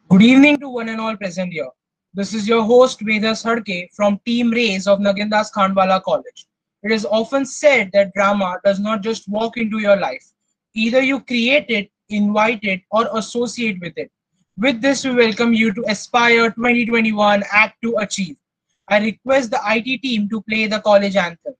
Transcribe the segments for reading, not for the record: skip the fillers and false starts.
Good evening to one and all present here. This is your host Vedas Hadke from Team Rays of Nagendas Khandwala College. It is often said that drama does not just walk into your life. Either you create it, invite it, or associate with it. With this, we welcome you to Aspire 2021 Act to Achieve. I request the IT team to play the college anthem.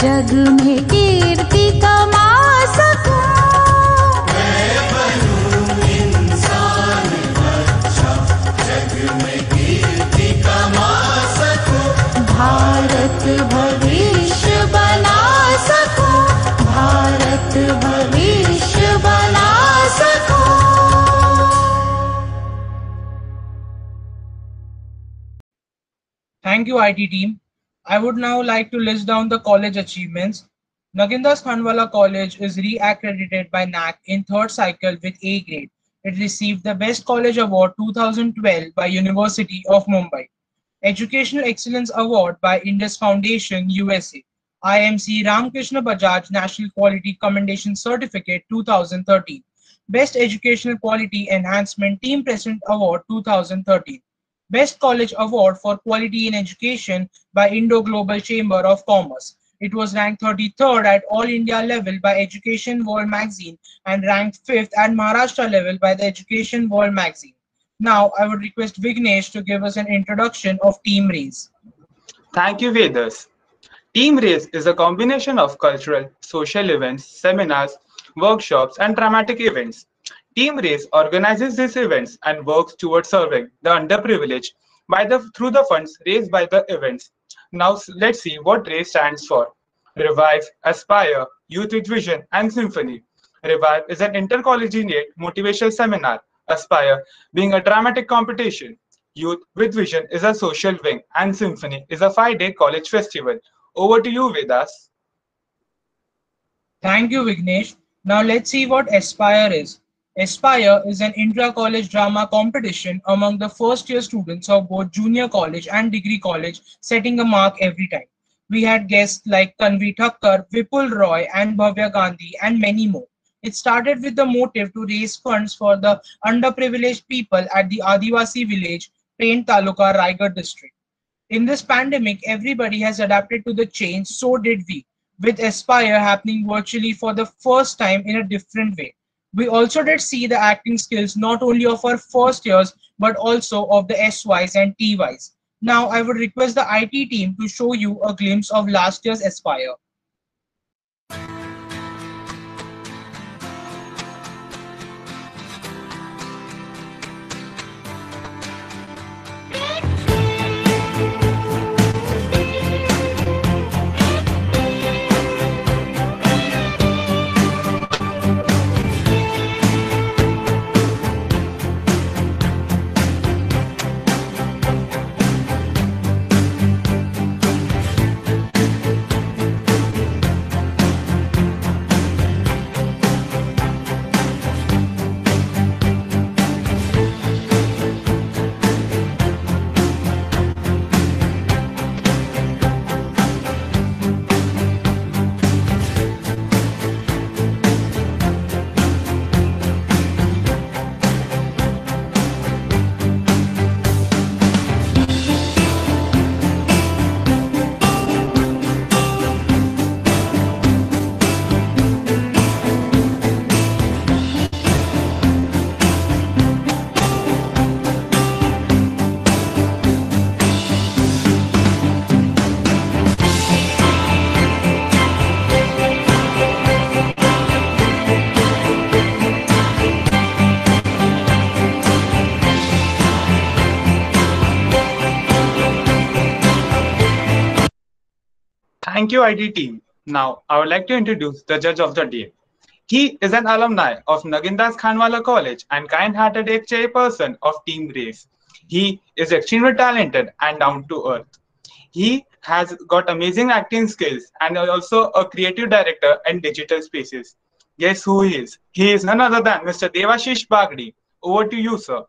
जग में कीर्ति कमा सकूं। मैं बनूं इंसान अच्छा, जग में कीर्ति कमा सकूं। भारत भविष्य बना सकूं, भारत भविष्य बना सकूं। Thank you, IT team. I would now like to list down the college achievements. Nagindas Khanwala College is re-accredited by NAC in third cycle with A grade. It received the Best College Award 2012 by University of Mumbai. Educational Excellence Award by Indus Foundation, USA. IMC Ramkrishna Bajaj National Quality Commendation Certificate 2013. Best Educational Quality Enhancement Team President Award 2013. Best College Award for Quality in Education by Indo-Global Chamber of Commerce. It was ranked 33rd at All India level by Education World Magazine and ranked 5th at Maharashtra level by the Education World Magazine. Now, I would request Vignesh to give us an introduction of Team Raise. Thank you, Vedas. Team Race is a combination of cultural, social events, seminars, workshops, and dramatic events. Team Race organizes these events and works towards serving the underprivileged through the funds raised by the events. Now let's see what RACE stands for. Revive, Aspire, Youth with Vision, and Symphony. Revive is an intercollegiate motivational seminar. Aspire being a dramatic competition. Youth with Vision is a social wing, and Symphony is a 5-day college festival. Over to you, Vedas. Thank you, Vignesh. Now let's see what Aspire is. Aspire is an intra-college drama competition among the first-year students of both junior college and degree college, setting a mark every time. We had guests like Tanvi Thakkar, Vipul Roy, and Bhavya Gandhi, and many more. It started with the motive to raise funds for the underprivileged people at the Adivasi village, Paint Taluka, Raigad district. In this pandemic, everybody has adapted to the change, so did we, with Aspire happening virtually for the first time in a different way. We also did see the acting skills not only of our first years but also of the SYs and TYs. Now I would request the IT team to show you a glimpse of last year's Aspire. Thank you, ID team. Now, I would like to introduce the judge of the day. He is an alumni of Nagindas Khanwala College and kind-hearted chairperson of Team Race. He is extremely talented and down to earth. He has got amazing acting skills and is also a creative director in digital spaces. Guess who he is? He is none other than Mr. Devashish Bagdi. Over to you, sir.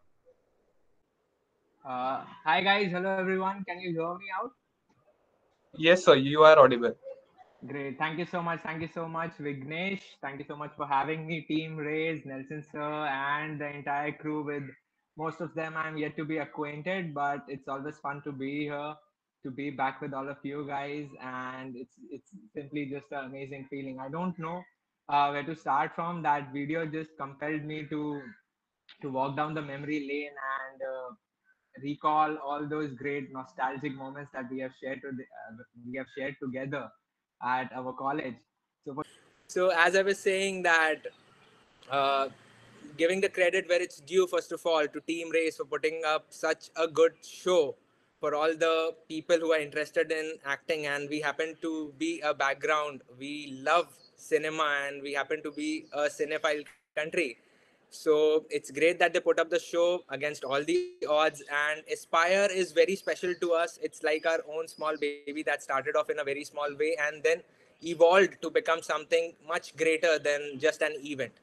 Hi guys, hello everyone. Can you hear me out? Yes, sir, you are audible. Great. Thank you so much. Thank you so much, Vignesh. Thank you so much for having me, Team Rays, Nelson sir, and the entire crew. With most of them, I'm yet to be acquainted, but it's always fun to be here, to be back with all of you guys, and it's simply just an amazing feeling. I don't know where to start from. That video just compelled me to walk down the memory lane and recall all those great nostalgic moments that we have shared together. at our college. So as I was saying that, uh, giving the credit where it's due, first of all, to Team Race for putting up such a good show for all the people who are interested in acting. And we happen to be a background. We love cinema and we happen to be a cinephile country. So it's great that they put up the show against all the odds. And Aspire is very special to us. It's like our own small baby that started off in a very small way and then evolved to become something much greater than just an event.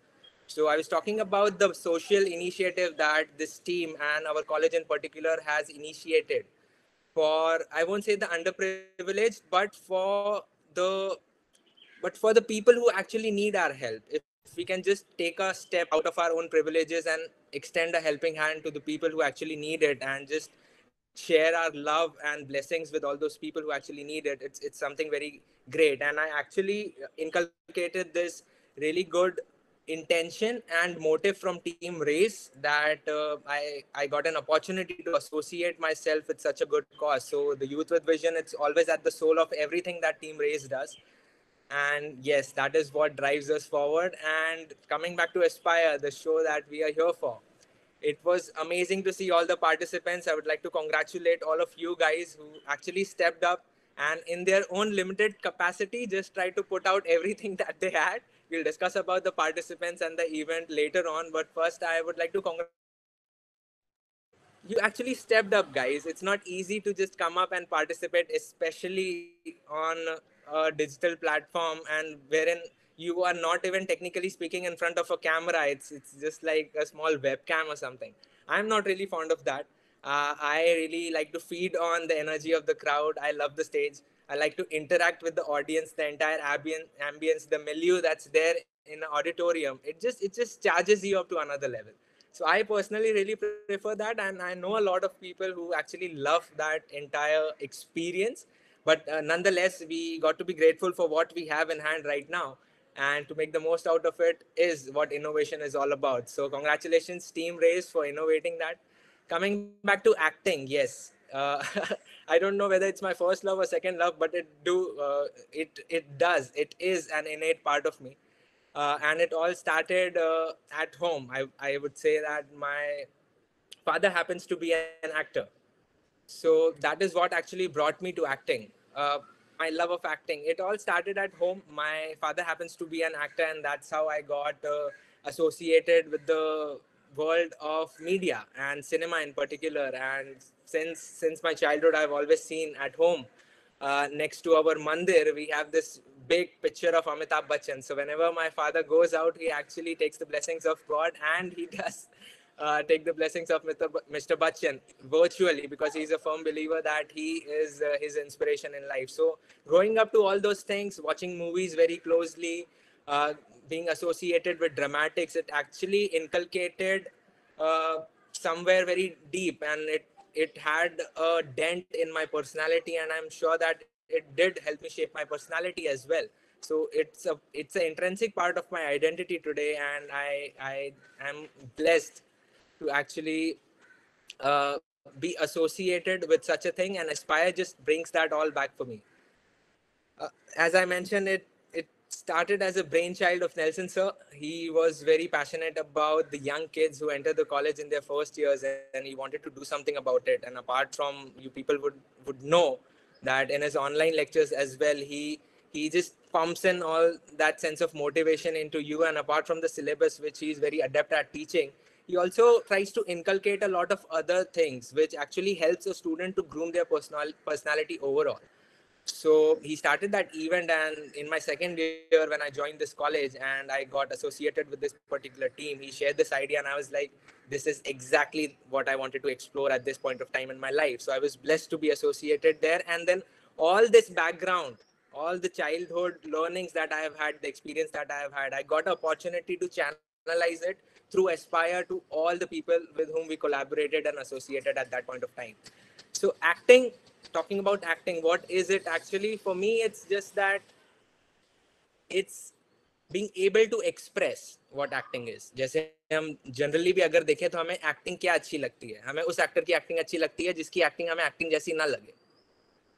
So I was talking about the social initiative that this team and our college in particular has initiated for, I won't say the underprivileged, but for the people who actually need our help. If we can just take a step out of our own privileges and extend a helping hand to the people who actually need it, and just share our love and blessings with all those people who actually need it, it's something very great. And I actually inculcated this really good intention and motive from Team Race, that I got an opportunity to associate myself with such a good cause. So the Youth with Vision, it's always at the soul of everything that Team Race does. And yes, that is what drives us forward. And coming back to Aspire, the show that we are here for, it was amazing to see all the participants. I would like to congratulate all of you guys who actually stepped up and in their own limited capacity just tried to put out everything that they had. We'll discuss about the participants and the event later on, but first I would like to congratulate you. Actually stepped up, guys. It's not easy to just come up and participate, especially on a digital platform and wherein you are not even technically speaking in front of a camera. It's just like a small webcam or something. I'm not really fond of that. I really like to feed on the energy of the crowd. I love the stage. I like to interact with the audience, the entire ambience, the milieu that's there in an auditorium. It just charges you up to another level. So I personally really prefer that, and I know a lot of people who actually love that entire experience. But nonetheless, we got to be grateful for what we have in hand right now, and to make the most out of it is what innovation is all about. So congratulations, Team Race, for innovating that. Coming back to acting, yes. I don't know whether it's my first love or second love, but it is an innate part of me. And it all started at home. I would say that my father happens to be an actor. So that is what actually brought me to acting. My love of acting. It all started at home. My father happens to be an actor, and that's how I got associated with the world of media and cinema in particular. And since my childhood, I've always seen at home, next to our mandir, we have this big picture of Amitabh Bachchan. So whenever my father goes out, he actually takes the blessings of God, and he does take the blessings of Mr. Bachchan virtually, because he's a firm believer that he is his inspiration in life. So growing up to all those things, watching movies very closely, being associated with dramatics, it actually inculcated somewhere very deep, and it had a dent in my personality, and I'm sure that it did help me shape my personality as well. So it's an intrinsic part of my identity today, and I am blessed to actually be associated with such a thing, and Aspire just brings that all back for me. As I mentioned, it started as a brainchild of Nelson sir. He was very passionate about the young kids who enter the college in their first years, and he wanted to do something about it. And apart from, you people would know that in his online lectures as well, he just pumps in all that sense of motivation into you. And apart from the syllabus, which he is very adept at teaching, he also tries to inculcate a lot of other things, which actually helps a student to groom their personality overall. So he started that event, and in my second year when I joined this college and I got associated with this particular team, he shared this idea, and I was like, this is exactly what I wanted to explore at this point of time in my life. So I was blessed to be associated there. And then all this background, all the childhood learnings that I have had, the experience that I have had, I got an opportunity to channelize it through Aspire to all the people with whom we collaborated and associated at that point of time. So acting, talking about acting, what is it actually? For me, it's just that it's being able to express what acting is. जैसे हम generally भी अगर देखें तो हमें acting क्या अच्छी लगती है, हमें उस actor की acting अच्छी लगती है जिसकी acting हमें acting जैसी ना लगे,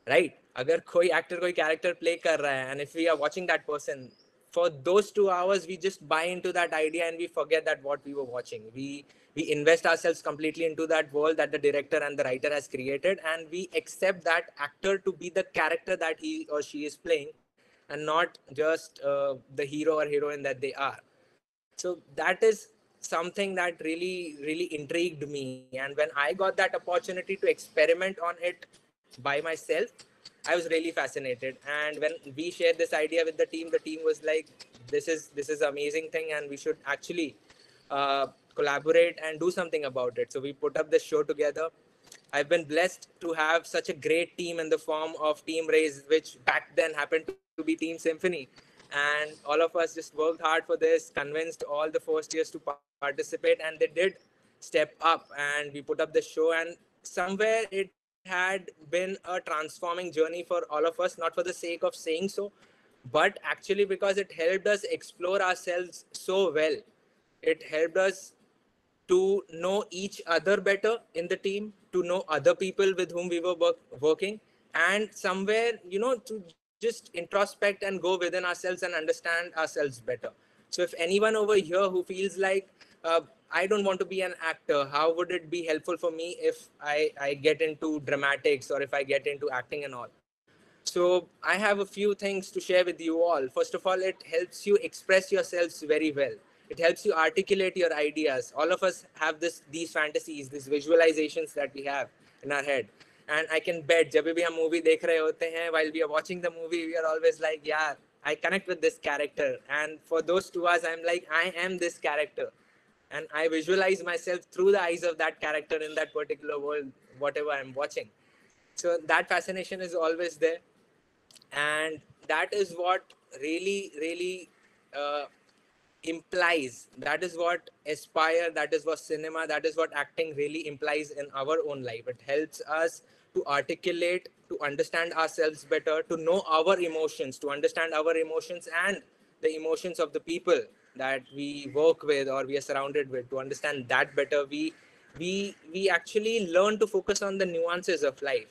right? अगर कोई actor कोई character play कर रहा है, and if we are watching that person for those 2 hours, we just buy into that idea and we forget that what we were watching. We invest ourselves completely into that world that the director and the writer has created, and we accept that actor to be the character that he or she is playing, and not just the hero or heroine that they are. So that is something that really intrigued me, and when I got that opportunity to experiment on it by myself, I was really fascinated. And when we shared this idea with the team was like, this is amazing thing, and we should actually collaborate and do something about it. So we put up this show together. I've been blessed to have such a great team in the form of Team Raise, which back then happened to be Team Symphony. And all of us just worked hard for this, convinced all the first years to participate, and they did step up, and we put up the show. And somewhere it had been a transforming journey for all of us, not for the sake of saying so, but actually because it helped us explore ourselves so well. It helped us to know each other better in the team, to know other people with whom we were working, and somewhere, to just introspect and go within ourselves and understand ourselves better. So if anyone over here who feels like, I don't want to be an actor, how would it be helpful for me if I get into dramatics or if I get into acting and all? So I have a few things to share with you all. First of all, it helps you express yourselves very well. It helps you articulate your ideas. All of us have these fantasies, these visualizations that we have in our head. And I can bet, जब भी हम movie देख रहे होते हैं, while we are watching the movie, we are always like, yeah, I connect with this character. And for those 2 hours, I'm like, I am this character. And I visualize myself through the eyes of that character in that particular world, whatever I'm watching. So that fascination is always there, and that is what really uh, implies, that is what aspire, that is what cinema, that is what acting really implies in our own life. It helps us to articulate, to understand ourselves better, to know our emotions, to understand our emotions and the emotions of the people that we work with or we are surrounded with. To understand that better, we actually learn to focus on the nuances of life.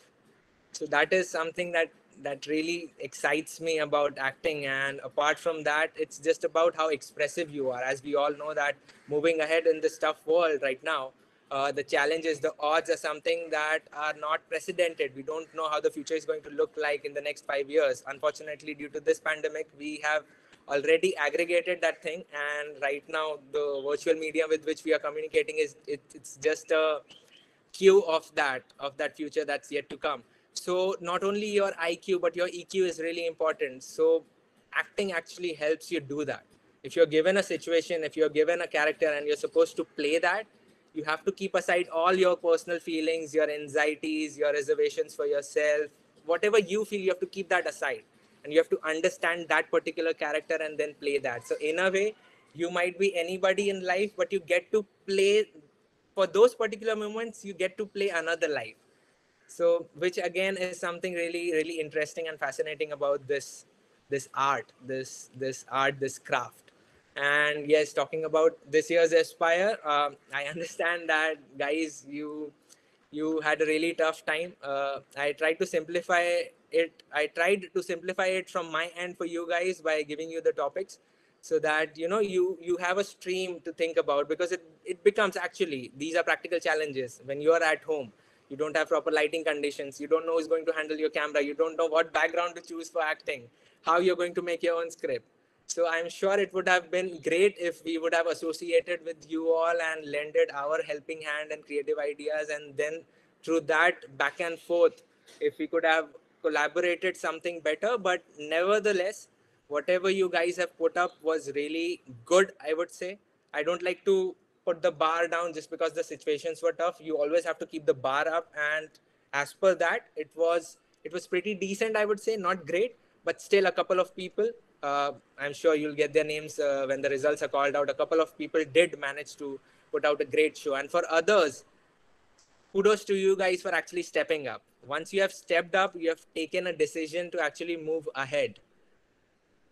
So that is something that really excites me about acting. And apart from that, it's just about how expressive you are. As we all know that moving ahead in this tough world right now, the challenges, the odds are something that are not precedented. We don't know how the future is going to look like in the next 5 years. Unfortunately, due to this pandemic, we have already aggregated that thing, and right now the virtual media with which we are communicating it's just a cue of that future that's yet to come. So not only your IQ but your EQ is really important. So acting actually helps you do that. If you're given a situation, if you're given a character and you're supposed to play that, you have to keep aside all your personal feelings, your anxieties, your reservations for yourself. Whatever you feel, you have to keep that aside, and you have to understand that particular character and then play that. So in a way, you might be anybody in life, but you get to play, for those particular moments you get to play another life. So which again is something really interesting and fascinating about this art, this craft. And yes, talking about this year's Aspire, I understand that, guys, you had a really tough time. I tried to simplify it from my end for you guys by giving you the topics, so that you have a stream to think about, because it becomes, actually, these are practical challenges. When you are at home, you don't have proper lighting conditions, you don't know who's going to handle your camera, you don't know what background to choose for acting, how you're going to make your own script. So I'm sure it would have been great if we would have associated with you all and lended our helping hand and creative ideas, and then through that back and forth, if we could have collaborated something better. But nevertheless, whatever you guys have put up was really good, I would say. I don't like to put the bar down just because the situations were tough. You always have to keep the bar up, and as per that, it was pretty decent, I would say. Not great, but still a couple of people, I'm sure you'll get their names when the results are called out. A couple of people did manage to put out a great show, and for others, kudos to you guys for actually stepping up. Once you have stepped up, you have taken a decision to actually move ahead.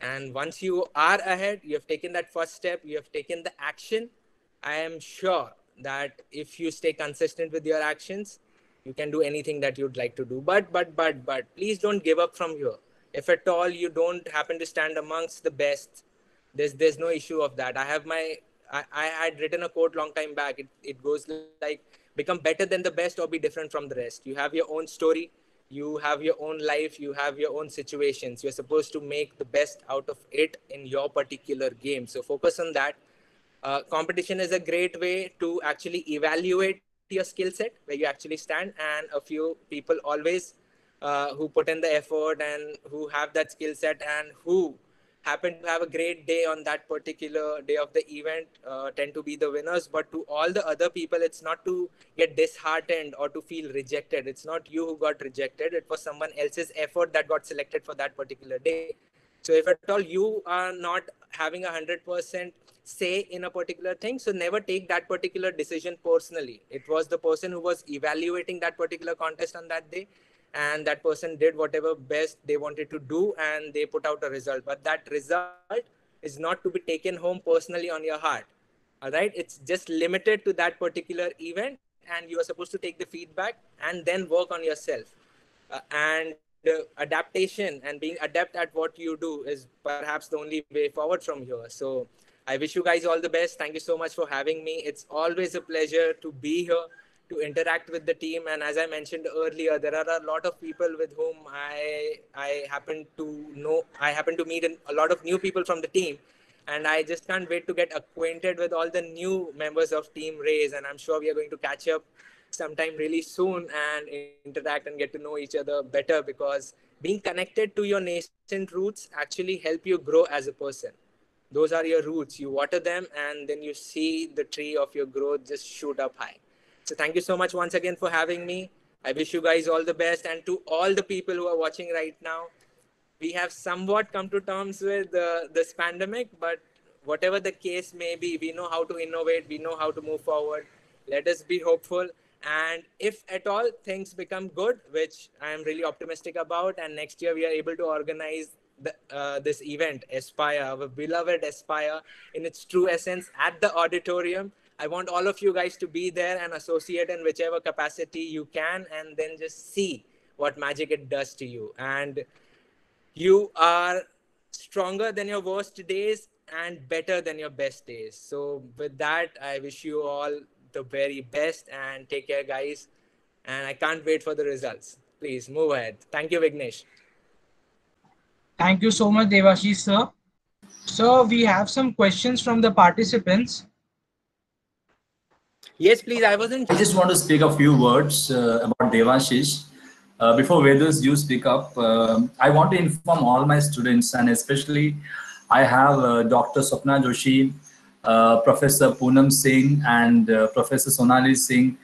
And once you are ahead, you have taken that first step, you have taken the action. I am sure that if you stay consistent with your actions, You can do anything that you'd like to do. But please don't give up from here. If at all you don't happen to stand amongst the best, there's no issue of that. I had written a quote long time back. It goes like, become better than the best or be different from the rest. You have your own story, you have your own life, you have your own situations. You're supposed to make the best out of it in your particular game. So focus on that. Competition is a great way to actually evaluate your skill set, where you actually stand, and a few people always who put in the effort and who have that skill set and who happen to have a great day on that particular day of the event tend to be the winners. But to all the other people, it's not to get disheartened or to feel rejected. It's not you who got rejected. It was someone else's effort that got selected for that particular day. So if at all you are not having 100% say in a particular thing, so never take that particular decision personally. It was the person who was evaluating that particular contest on that day, and that person did whatever best they wanted to do, and they put out a result. But that result is not to be taken home personally on your heart. All right, it's just limited to that particular event, and you are supposed to take the feedback and then work on yourself. And adaptation and being adept at what you do is perhaps the only way forward from here. So I wish you guys all the best. Thank you so much for having me. It's always a pleasure to be here, to interact with the team. And as I mentioned earlier, there are a lot of people with whom I happen to meet a lot of new people from the team. And I just can't wait to get acquainted with all the new members of Team Rays. And I'm sure we are going to catch up sometime really soon and interact and get to know each other better, because being connected to your nascent roots actually help you grow as a person. Those are your roots. You water them and then you see the tree of your growth just shoot up high. So thank you so much once again for having me. I wish you guys all the best. And to all the people who are watching right now, we have somewhat come to terms with this pandemic, but whatever the case may be, we know how to innovate. We know how to move forward. Let us be hopeful. And if at all things become good, which I am really optimistic about, and next year we are able to organize this event, Aspire, our beloved Aspire, in its true essence at the auditorium, I want all of you guys to be there and associate in whichever capacity you can, and then just see what magic it does to you. And you are stronger than your worst days and better than your best days. So with that, I wish you all the very best and take care, guys. And I can't wait for the results. Please move ahead. Thank you, Vignesh. Thank you so much, Devashish sir. So we have some questions from the participants. Yes, please. I just want to speak a few words about Devashish. Before Vedas, you speak up, I want to inform all my students, and especially I have Dr. Swapna Joshi, Professor Poonam Singh, and Professor Sonali Singh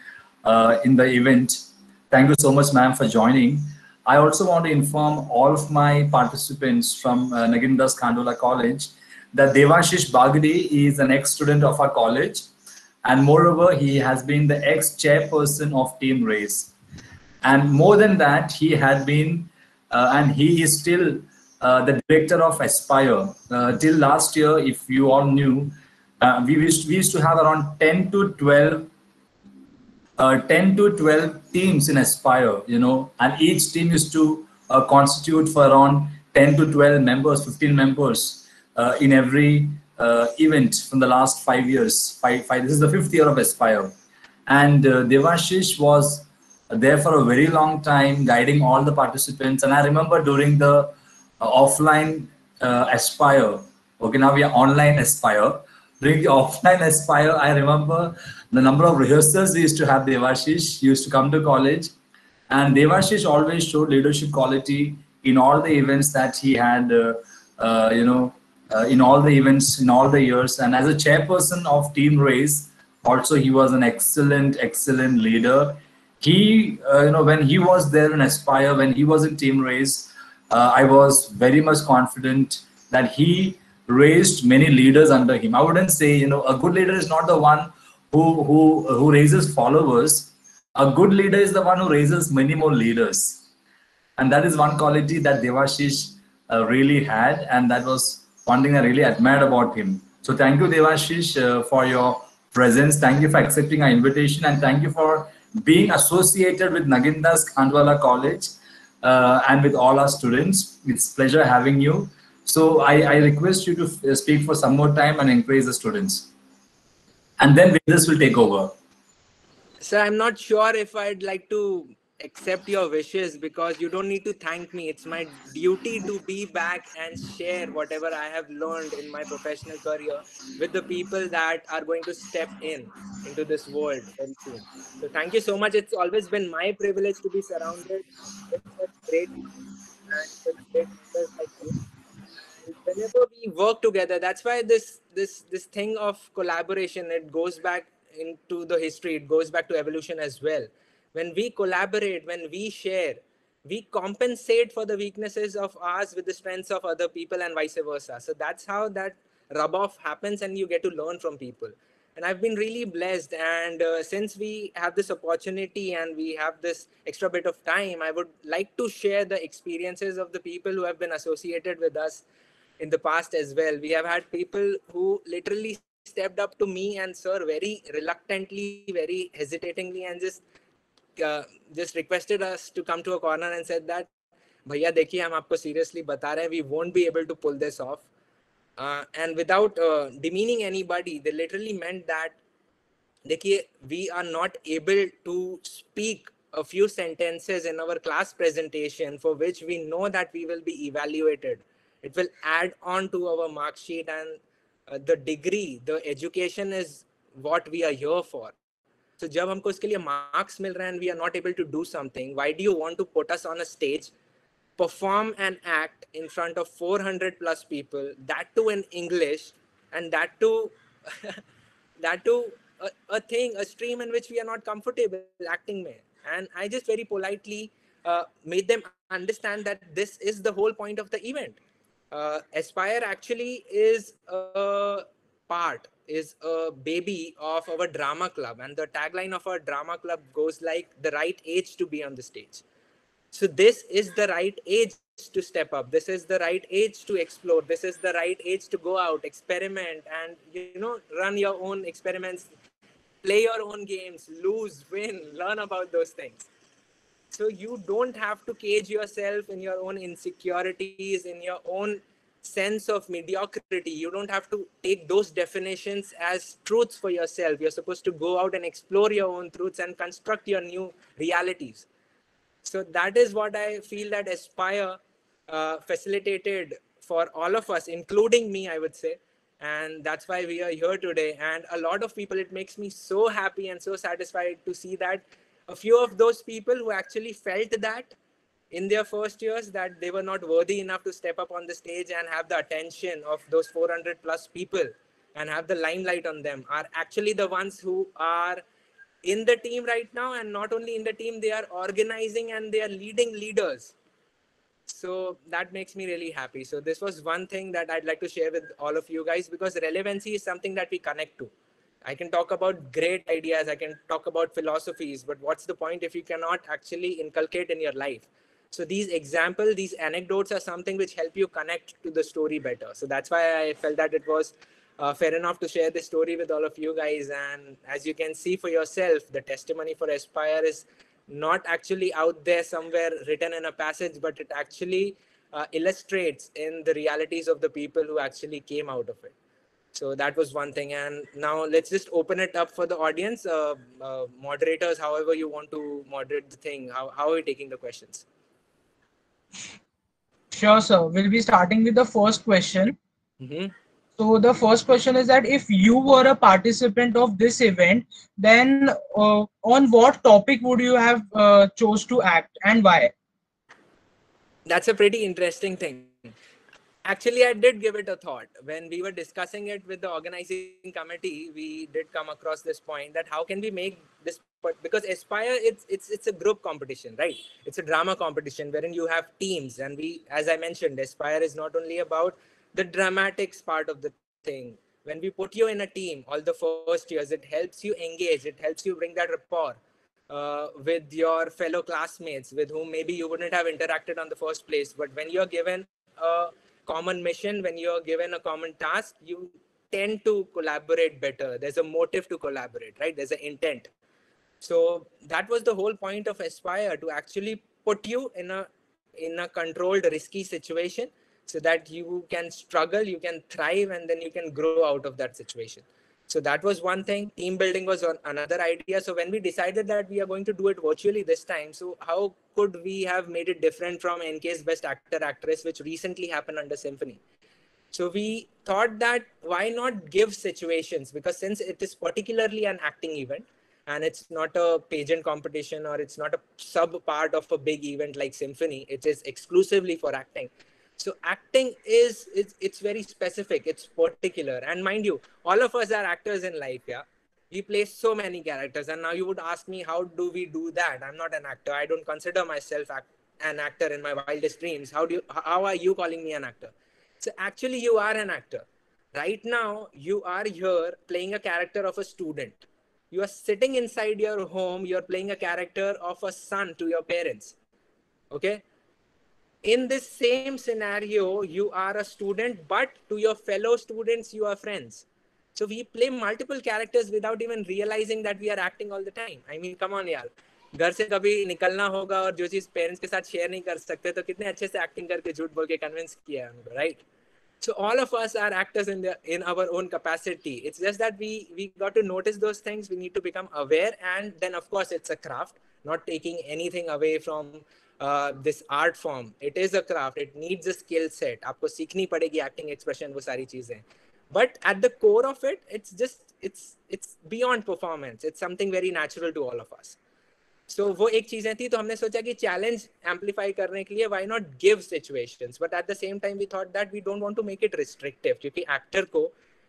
in the event. Thank you so much, ma'am, for joining. I also want to inform all of my participants from Nagindas Khandwala College that Devashish Bagdi is an ex-student of our college, and moreover, he has been the ex-chairperson of Team Rays. And more than that, he had been, and he is still the director of Aspire. Till last year, if you all knew, we used to have around 10 to 12 teams in Aspire, you know, and each team used to constitute for around 10 to 12 members, 15 members in every event from the last 5 years. This is the 5th year of Aspire. And Devashish was there for a very long time, guiding all the participants. And I remember during the offline Aspire, okay, now we are online Aspire. During the offline Aspire, I remember the number of rehearsals we used to have. Devashish used to come to college, and Devashish always showed leadership quality in all the events that he had, in all the events, in all the years. And as a chairperson of Team Rays, also he was an excellent leader. He, when he was there in Aspire, when he was in Team Rays, I was very much confident that he raised many leaders under him. I wouldn't say, a good leader is not the one who raises followers. A good leader is the one who raises many more leaders. And that is one quality that Devashish really had. And that was one thing I really admired about him. So thank you, Devashish, for your presence. Thank you for accepting our invitation. And thank you for being associated with Nagindas Khandwala College and with all our students. It's pleasure having you. So I request you to speak for some more time and encourage the students. And then Vedas will take over. Sir, I'm not sure if I'd like to accept your wishes because you don't need to thank me. It's my duty to be back and share whatever I have learned in my professional career with the people that are going to step into this world very soon. So thank you so much. It's always been my privilege to be surrounded with such great minds and such great mentors like you. And whenever we work together, that's why this thing of collaboration, it goes back into the history, it goes back to evolution as well. When we collaborate, when we share, we compensate for the weaknesses of ours with the strengths of other people and vice versa. So that's how that rub off happens, and you get to learn from people. And I've been really blessed, and since we have this opportunity and we have this extra bit of time, I would like to share the experiences of the people who have been associated with us in the past as well. We have had people who literally stepped up to me and sir very reluctantly, very hesitatingly, and just requested us to come to a corner and said that, "Bhaiya, dekhiye, hum aapko seriously bata rahe hain, we won't be able to pull this off." And without demeaning anybody, they literally meant that, देखिए, we are not able to speak a few sentences in our class presentation for which we know that we will be evaluated. It will add on to our mark sheet, and the degree, the education is what we are here for. So जब हमको इसके लिए marks मिल रहे हैं and we are not able to do something, why do you want to put us on a stage, perform an act in front of 400 plus people, that too in English, and that too that too a stream in which we are not comfortable acting में. And I just very politely made them understand that this is the whole point of the event. Aspire actually is a baby of our drama club, and the tagline of our drama club goes like, the right age to be on the stage. So this is the right age to step up. This is the right age to explore. This is the right age to go out, experiment, and run your own experiments, play your own games, lose, win, learn about those things. So you don't have to cage yourself in your own insecurities, in your own sense of mediocrity. You don't have to take those definitions as truths for yourself. You're supposed to go out and explore your own truths and construct your new realities. So that is what I feel that Aspire facilitated for all of us, including me, I would say. And that's why we are here today. And a lot of people, it makes me so happy and so satisfied to see that a few of those people who actually felt that in their first years, that they were not worthy enough to step up on the stage and have the attention of those 400 plus people and have the limelight on them, are actually the ones who are in the team right now. And not only in the team, they are organizing and they are leading leaders. So that makes me really happy. So this was one thing that I'd like to share with all of you guys, because relevancy is something that we connect to. I can talk about great ideas, I can talk about philosophies, but what's the point if you cannot actually inculcate in your life? So these examples, these anecdotes are something which help you connect to the story better. So that's why I felt that it was fair enough to share this story with all of you guys. And as you can see for yourself, the testimony for Aspire is not actually out there somewhere written in a passage, but it actually illustrates in the realities of the people who actually came out of it. So that was one thing. And now let's just open it up for the audience. Moderators, however you want to moderate the thing, how are you taking the questions? Sure, sir. We'll be starting with the first question. So the first question is that if you were a participant of this event, then on what topic would you have chose to act and why? That's a pretty interesting thing. Actually, I did give it a thought. When we were discussing it with the organizing committee, we did come across this point that how can we make this, because Aspire, it's a group competition, right? It's a drama competition wherein you have teams. And we, as I mentioned, Aspire is not only about the dramatics part of the thing. When we put you in a team, all the first years, it helps you engage, it helps you bring that rapport with your fellow classmates with whom maybe you wouldn't have interacted on the first place. But when you're given a common mission, when you're given a common task, you tend to collaborate better. There's a motive to collaborate, right? There's an intent. So that was the whole point of Aspire, to actually put you in a controlled, risky situation so that you can struggle, you can thrive, and then you can grow out of that situation. So that was one thing. Team building was another idea. So when we decided that we are going to do it virtually this time, so how could we have made it different from NK's Best Actor Actress, which recently happened under Symphony? So we thought that why not give situations, because since it is particularly an acting event and it's not a pageant competition or it's not a sub part of a big event like Symphony, it is exclusively for acting. So acting it's very specific, it's particular. And mind you, all of us are actors in life, yeah. We play so many characters, and now you would ask me, how do we do that? I'm not an actor. I don't consider myself an actor in my wildest dreams. How are you calling me an actor? So actually you are an actor. Right now, you are here playing a character of a student. You are sitting inside your home, you're playing a character of a son to your parents. Okay? In this same scenario, you are a student, but to your fellow students, you are friends. So we play multiple characters without even realizing that we are acting all the time. I mean, come on यार, घर से कभी निकलना होगा और जो चीज parents के साथ शेयर नहीं कर सकते, तो कितने अच्छे से एक्टिंग करके झूठ बोल के कन्विंस किया है उनको, right? So all of us are actors in our own capacity. It's just that we got to notice those things. We need to become aware, and then of course it's a craft. Not taking anything away from this art form. It is a craft. It needs a skill set. आपको सीखनी पड़ेगी acting, expression, वो सारी चीजें. But at the core of it, it's beyond performance. It's something very natural to all of us. So वो एक चीजें थी, तो हमने सोचा कि चैलेंज एम्पलीफाई करने के लिए why not give situations, but at the same time we thought that we don't want to make it restrictive, क्योंकि एक्टर को,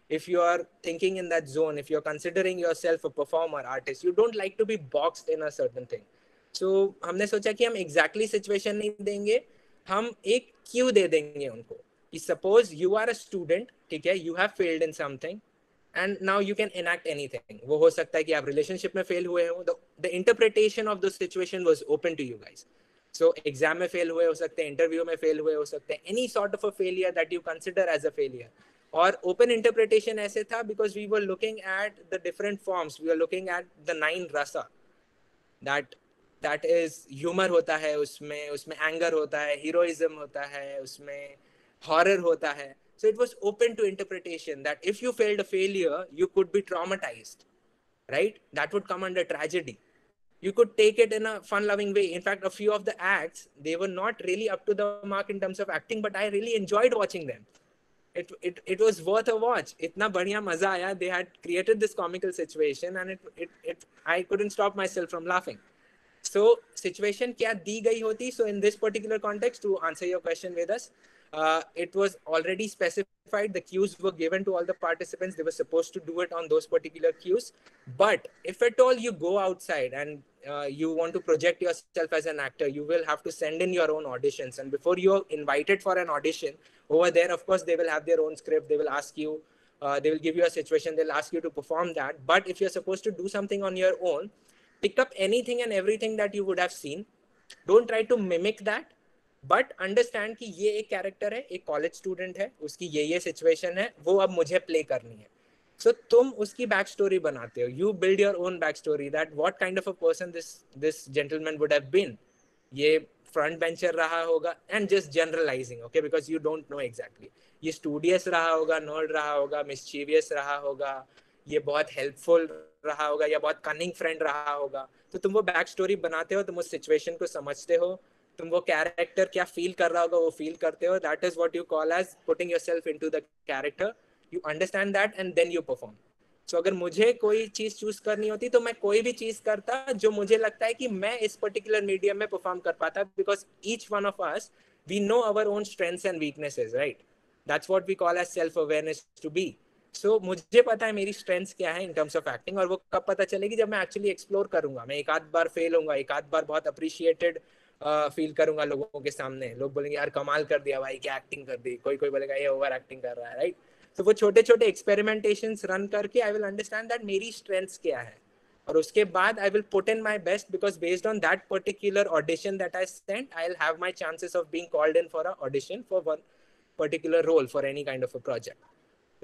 if you are thinking in that zone, if you're considering yourself a performer, artist, you don't like to be boxed in a certain thing. So हमने सोचा कि हम exactly situation नहीं देंगे, हम एक क्यू दे देंगे उनको कि suppose you are a student, ठीक है, you have failed in something, and now you can enact anything. वो हो सकता है कि आप relationship में fail हुए हो. The interpretation of the situation was open to you guys. So exam में fail हुए हो सकते हैं, interview में fail हुए हो सकते हैं, any sort of a failure that you consider as a failure. और open interpretation ऐसे था because we were looking at the different forms. We were looking at the 9 rasa. That is humor होता है उसमें anger होता है, heroism होता है, उसमें horror होता है. So it was open to interpretation that if you failed a failure, you could be traumatized, right? That would come under tragedy. You could take it in a fun-loving way. In fact, a few of the acts, they were not really up to the mark in terms of acting, but I really enjoyed watching them. It was worth a watch. इतना बढ़िया मजा आया. They had created this comical situation, and I couldn't stop myself from laughing. So situation क्या दी गई होती? So in this particular context, to answer your question, Vedas, it was already specified. The cues were given to all the participants. They were supposed to do it on those particular cues. But if at all you go outside and you want to project yourself as an actor, you will have to send in your own auditions. And before you're invited for an audition, over there, of course, they will have their own script. They will ask you, they will give you a situation. They'll ask you to perform that. But if you're supposed to do something on your own, pick up anything and everything that you would have seen. Don't try to mimic that. But understand कि ये एक character है, एक college student है, उसकी ये situation है, वो अब मुझे प्ले करनी है. सो तुम उसकी बैक स्टोरी बनाते हो. You build your own back story that what kind of a person this gentleman would have been. ये फ्रंट बेंचर रहा होगा, and just generalizing, okay, because you don't know exactly. ये स्टूडियस रहा होगा, nerd रहा होगा, मिस्चीवियस रहा होगा, ये बहुत हेल्पफुल रहा होगा, या बहुत कनिंग फ्रेंड रहा होगा. तो तुम वो बैक स्टोरी बनाते हो, तुम उस सिचुएशन को समझते हो, तुम वो कैरेक्टर क्या फील कर रहा होगा वो फील करते हो. That is what you call as putting yourself into the character. You understand that and then you perform. So अगर मुझे कोई चीज चूज करनी होती तो मैं कोई भी चीज करता जो मुझे लगता है कि मैं इस पर्टिकुलर मीडियम में परफॉर्म कर पाता, because each one of us we know our own strengths and weaknesses, right? That's what we call as self awareness to be. So मुझे पता है मेरी स्ट्रेंथ्स क्या है इन टर्म्स ऑफ एक्टिंग, और वो कब पता चलेगी? जब मैं एक्चुअली एक्सप्लोर करूंगा. मैं एक आध बार फेल होऊंगा, एक आध बार बहुत अप्रिशिएटेड फील करूंगा लोगों के सामने. लोग बोलेंगे यार कमाल कर दिया भाई, क्या एक्टिंग कर दी. कोई बोलेगा ये ओवर एक्टिंग कर रहा है, राइट? तो वो छोटे छोटे एक्सपेरिमेंटेशंस रन करके आई विल अंडरस्टैंड दैट मेरी स्ट्रेंथ्स क्या है, और उसके बाद I will put in my best, because based on that particular audition that I sent, I will have my chances of being called in for a audition for one particular role for any kind of a project.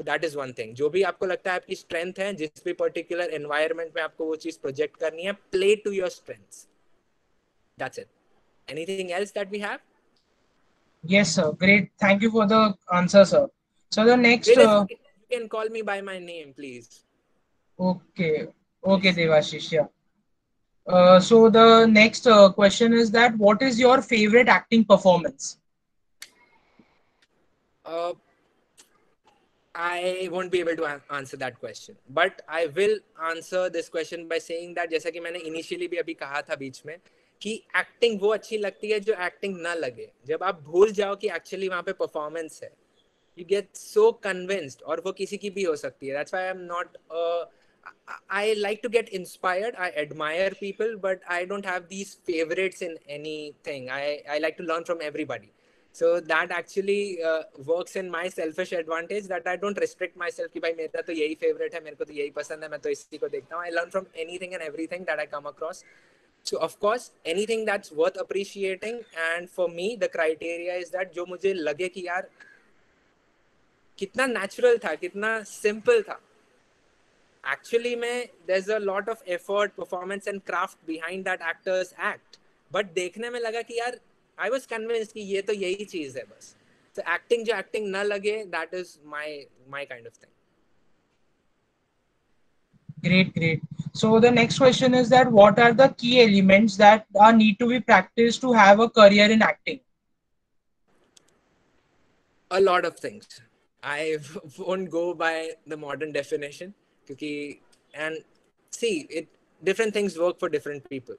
तो that is one thing. जो भी आपको लगता है आपकी strength है, जिस भी पर्टिकुलर एनवायरनमेंट में आपको वो चीज प्रोजेक्ट करनी है, play to your strengths. That's it. Anything else that we have? Yes, sir. Great. Thank you for the answer, sir. So the next, You can call me by my name, please. okay, okay, Devashish. Yeah. So the next question is that what is your favorite acting performance? Uh, I won't be able to answer that question, but I will answer this question by saying that जैसा कि मैंने initially भी अभी कहा था बीच में कि acting वो अच्छी लगती है जो acting ना लगे. जब आप भूल जाओ कि actually वहाँ पे performance है, you get so convinced, और वो किसी की भी हो सकती है. That's why I'm not. I like to get inspired. I admire people, but I don't have these favorites in anything. I like to learn from everybody. So that actually works in my selfish advantage, that I don't restrict myself कि भाई मेरा तो यही favorite है, मेरे को तो यही पसंद है, मैं तो इसी को देखता हूँ. I learn from anything and everything that I come across. So of course anything that's worth appreciating, and for me the criteria is that जो मुझे लगे कि यार कितना natural था, कितना simple था. Actually में there's a lot of effort, performance and craft behind that actor's act, but देखने में लगा कि यार I was convinced कि ये तो यही चीज है बस. So acting जो acting ना लगे, that is my kind of thing. Great, great. So the next question is that what are the key elements that are need to be practiced to have a career in acting? A lot of things. I won't go by the modern definition, क्योंकि and see it, different things work for different people.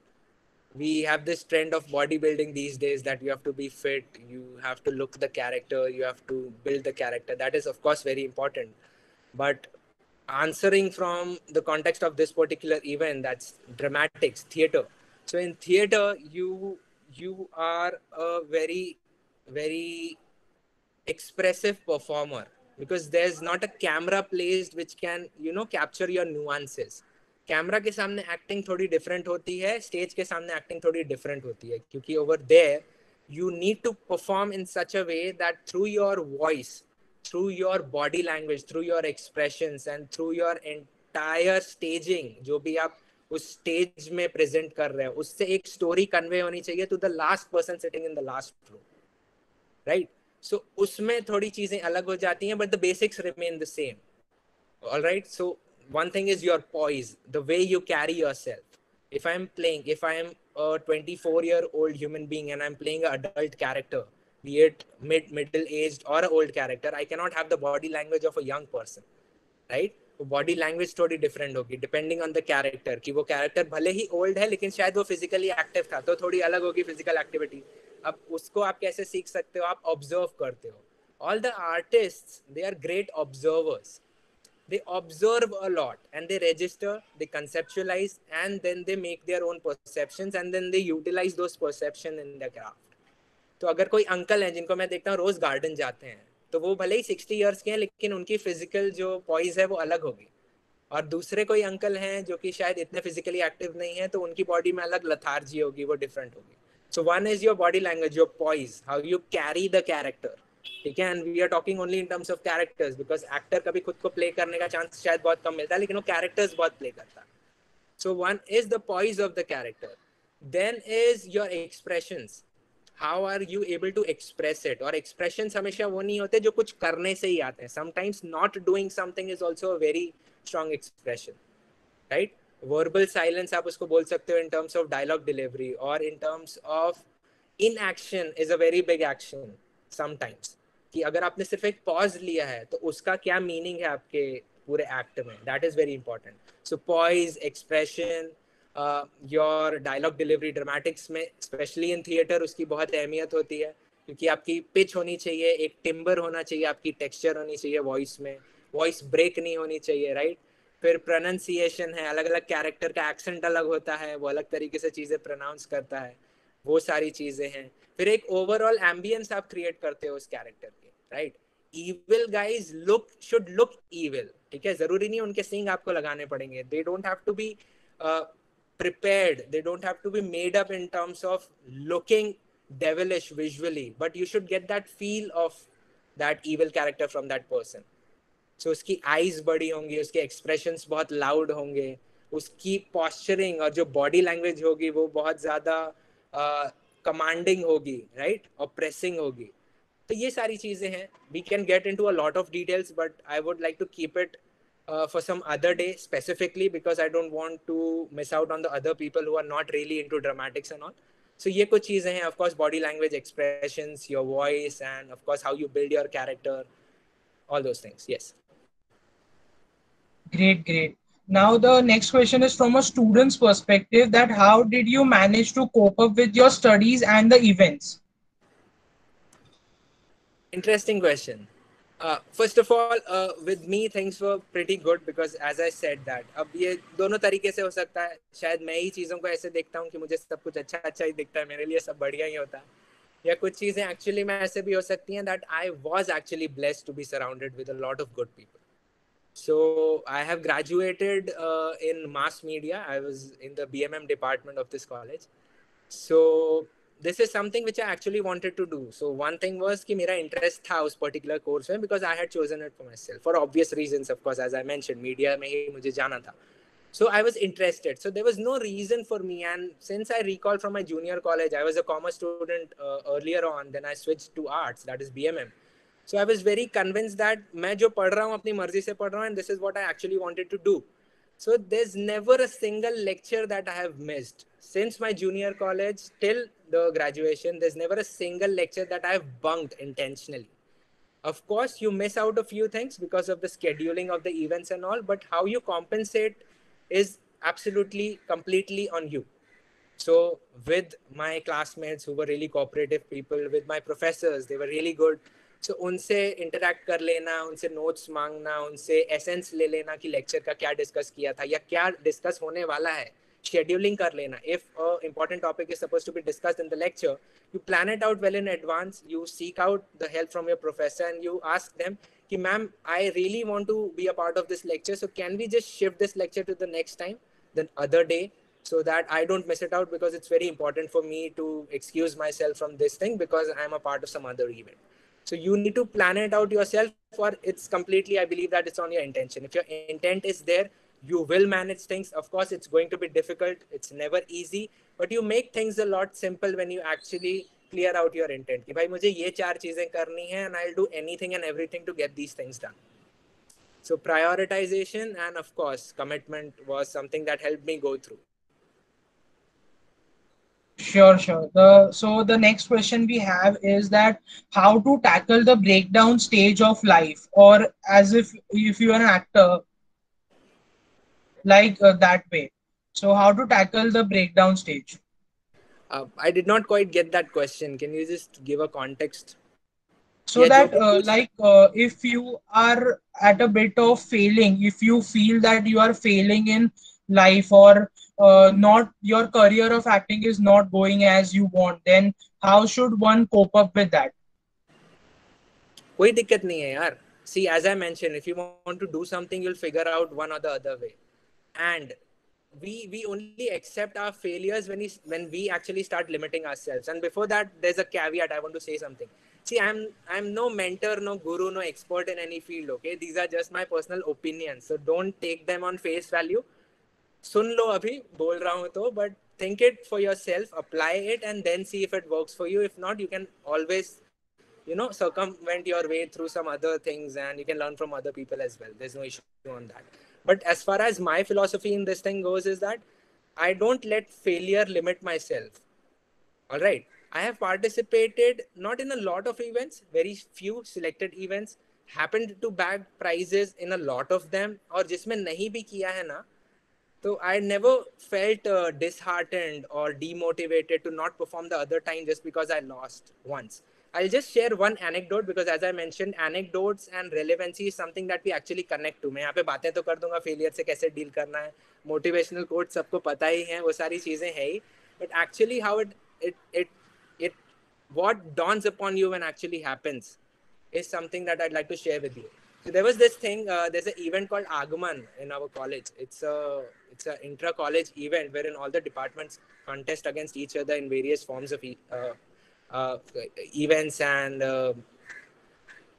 We have this trend of bodybuilding these days that you have to be fit, you have to look the character, you have to build the character. That is of course very important, but answering from the context of this particular event, that's dramatics, theater. So in theater you are a very expressive performer, because there's not a camera placed which can capture your nuances. Camera के सामने acting थोड़ी different होती है, stage के सामने acting थोड़ी different होती है, क्योंकि over there you need to perform in such a way that through your voice, through your body language, through your expressions and through your entire staging, जो भी आप उस स्टेज में प्रेजेंट कर रहे हो, उससे एक स्टोरी कन्वे होनी चाहिए to the last person sitting in the last row, right? So उसमें थोड़ी चीजें अलग हो जाती हैं, but the basics remain the same. Alright, so one thing is your poise, the way you carry yourself. If I am a 24-year-old human being and I'm playing an adult character, be it middle-aged or an old character, I cannot have the body language of a young person, right? तो body language थोड़ी different होगी depending on the character, कि वो character भले ही old है लेकिन शायद वो physically active था, तो थोड़ी अलग होगी physical activity. अब उसको आप कैसे सीख सकते हो? आप observe करते हो. All the artists, they are great observers. They observe a lot and they register, they conceptualize, and then they make their own perceptions and then they utilize those perceptions in their craft. तो अगर कोई uncle हैं जिनको मैं देखता हूँ रोज garden जाते हैं, तो वो भले ही 60 इयर्स के हैं लेकिन उनकी फिजिकल जो पॉइज है वो अलग होगी, और दूसरे कोई अंकल हैं जो कि शायद इतने फिजिकली एक्टिव नहीं है, तो उनकी बॉडी में अलग लथार्जी होगी, वो डिफरेंट होगी. So one is your body language, your poise, how you carry the character. ठीक है, and we are talking only in terms of characters, because actor कभी खुद को प्ले करने का चांस शायद बहुत कम मिलता है, लेकिन वो कैरेक्टर्स बहुत प्ले करता है. So one is the poise of the character, then is your expressions, how are you able to express it. और एक्सप्रेशंस हमेशा वो नहीं होते जो कुछ करने से ही आते हैं. Sometimes not doing something is also a very strong expression, right? Verbal silence आप उसको बोल सकते हो in terms of dialogue delivery, और in terms of inaction is a very big action sometimes, कि अगर आपने सिर्फ एक पॉज लिया है तो उसका क्या मीनिंग है आपके पूरे एक्ट में, that is very important. So poise, expression, your dialogue delivery, dramatics में स्पेशली इन थिएटर उसकी बहुत अहमियत होती है, क्योंकि आपकी पिच होनी चाहिए, एक टिम्बर होना चाहिए, आपकी टेक्सचर होनी चाहिए वॉइस में, वॉइस ब्रेक नहीं होनी चाहिए, राइट? फिर प्रोनाउंसिएशन है, अलग अलग कैरेक्टर का एक्सेंट अलग होता है, वो अलग तरीके से चीज़ें प्रोनाउंस करता है, वो सारी चीज़ें हैं. फिर एक ओवरऑल एम्बियंस आप क्रिएट करते हो उस कैरेक्टर के, right? evil guys should look evil, ठीक है? जरूरी नहीं उनके सिंग आपको लगाने पड़ेंगे. they don't have to be prepared, they don't have to be made up in terms of looking devilish visually, but you should get that feel of that evil character from that person. सो उसकी eyes बड़ी होंगी, उसके expressions बहुत loud होंगे, उसकी posturing और जो body language होगी वो बहुत ज़्यादा कमांडिंग होगी, राइट, और प्रेसिंग होगी. तो ये सारी चीज़ें हैं. We can get into a lot of details, but I would like to keep it for some other day specifically, because I don't want to miss out on the other people who are not really into dramatics and all. So ये कुछ चीज़ें हैं, of course body language, expressions, your voice, and of course how you build your character, all those things. Yes. Great, great. Now the next question is from a student's perspective, that how did you manage to cope up with your studies and the events? Interesting question. First of all, with me things were pretty good because as I said that, अब ये दोनों तरीके से हो सकता है. शायद मैं ही चीज़ों को ऐसे देखता हूँ कि मुझे सब कुछ अच्छा अच्छा ही दिखता है, मेरे लिए सब बढ़िया ही होता है, या कुछ चीज़ें एक्चुअली में ऐसे भी हो सकती हैं that I was actually blessed to be surrounded with a lot of good people. So I have graduated in mass media. I was in the BMM department of this college. So this is something which I actually wanted to do. So one thing was कि मेरा interest था उस particular course में, because I had chosen it for myself for obvious reasons, of course, as I mentioned, media में ही मुझे जाना था. So I was interested. So there was no reason for me. And since I recall from my junior college, I was a commerce student earlier on. Then I switched to arts, that is BMM. So I was very convinced that मैं जो पढ़ रहा हूँ अपनी मर्जी से पढ़ रहा हूँ, and this is what I actually wanted to do. So there's never a single lecture that I have missed. Since my junior college till the graduation, there's never a single lecture that I have bunked intentionally. Of course, you miss out a few things because of the scheduling of the events and all, but how you compensate is absolutely, completely on you. So with my classmates who were really cooperative people, with my professors, they were really good. So उनसे interact कर लेना, उनसे notes मांगना, उनसे essence ले लेना कि lecture का क्या discuss किया था या क्या discuss होने वाला है, scheduling कर लेना. If a important topic is supposed to be discussed in the lecture, you plan it out well in advance, you seek out the help from your professor and you ask them कि ma'am, I really want to be a part of this lecture, so can we just shift this lecture to the next time, the other day, so that I don't miss it out, because it's very important for me to excuse myself from this thing because I'm a part of some other event. So you need to plan it out yourself, or it's completely, I believe that it's on your intention. If your intent is there, you will manage things. Of course, it's going to be difficult. It's never easy, but you make things a lot simple when you actually clear out your intent. कि भाई मुझे ये 4 चीजें करनी है, and I'll do anything and everything to get these things done. So prioritization and of course commitment was something that helped me go through. Sure, sure. So the next question we have is that how to tackle the breakdown stage of life, or as if you are an actor, like that way. So how to tackle the breakdown stage? I did not quite get that question. Can you just give a context? So Yeah, that जो भी पूछ- like if you are at a bit of failing, if you feel that you are failing in life, or not, your career of acting is not going as you want, then how should one cope up with that? कोई दिक्कत नहीं है यार. See, as I mentioned, if you want to do something, you'll figure out one or the other way. And we only accept our failures when we actually start limiting ourselves. And before that, there's a caveat. I want to say something. See, I'm no mentor, no guru, no expert in any field. Okay, these are just my personal opinions. So don't take them on face value. सुन लो अभी बोल रहा हूँ तो, but think it for yourself, apply it, and then see if it works for you. If not, you can always, circumvent your way through some other things, and you can learn from other people as well. There's no issue on that. But as far as my philosophy in this thing goes, is that I don't let failure limit myself. All right. I have participated not in a lot of events, very few selected events, happened to bag prizes in a lot of them, और जिसमें नहीं भी किया है ना, so I never felt disheartened or demotivated to not perform the other time just because I lost once. I'll just share one anecdote because, as I mentioned, anecdotes and relevancy is something that we actually connect to. मैं यहाँ पे बातें तो कर दूंगा failure से कैसे deal करना है, motivational quotes सबको पता ही हैं, वो सारी चीजें हैं ही. But actually, how it what dawns upon you when actually happens is something that I'd like to share with you. So there was this thing. There's an event called Agaman in our college. It's an intra-college event wherein all the departments contest against each other in various forms of events and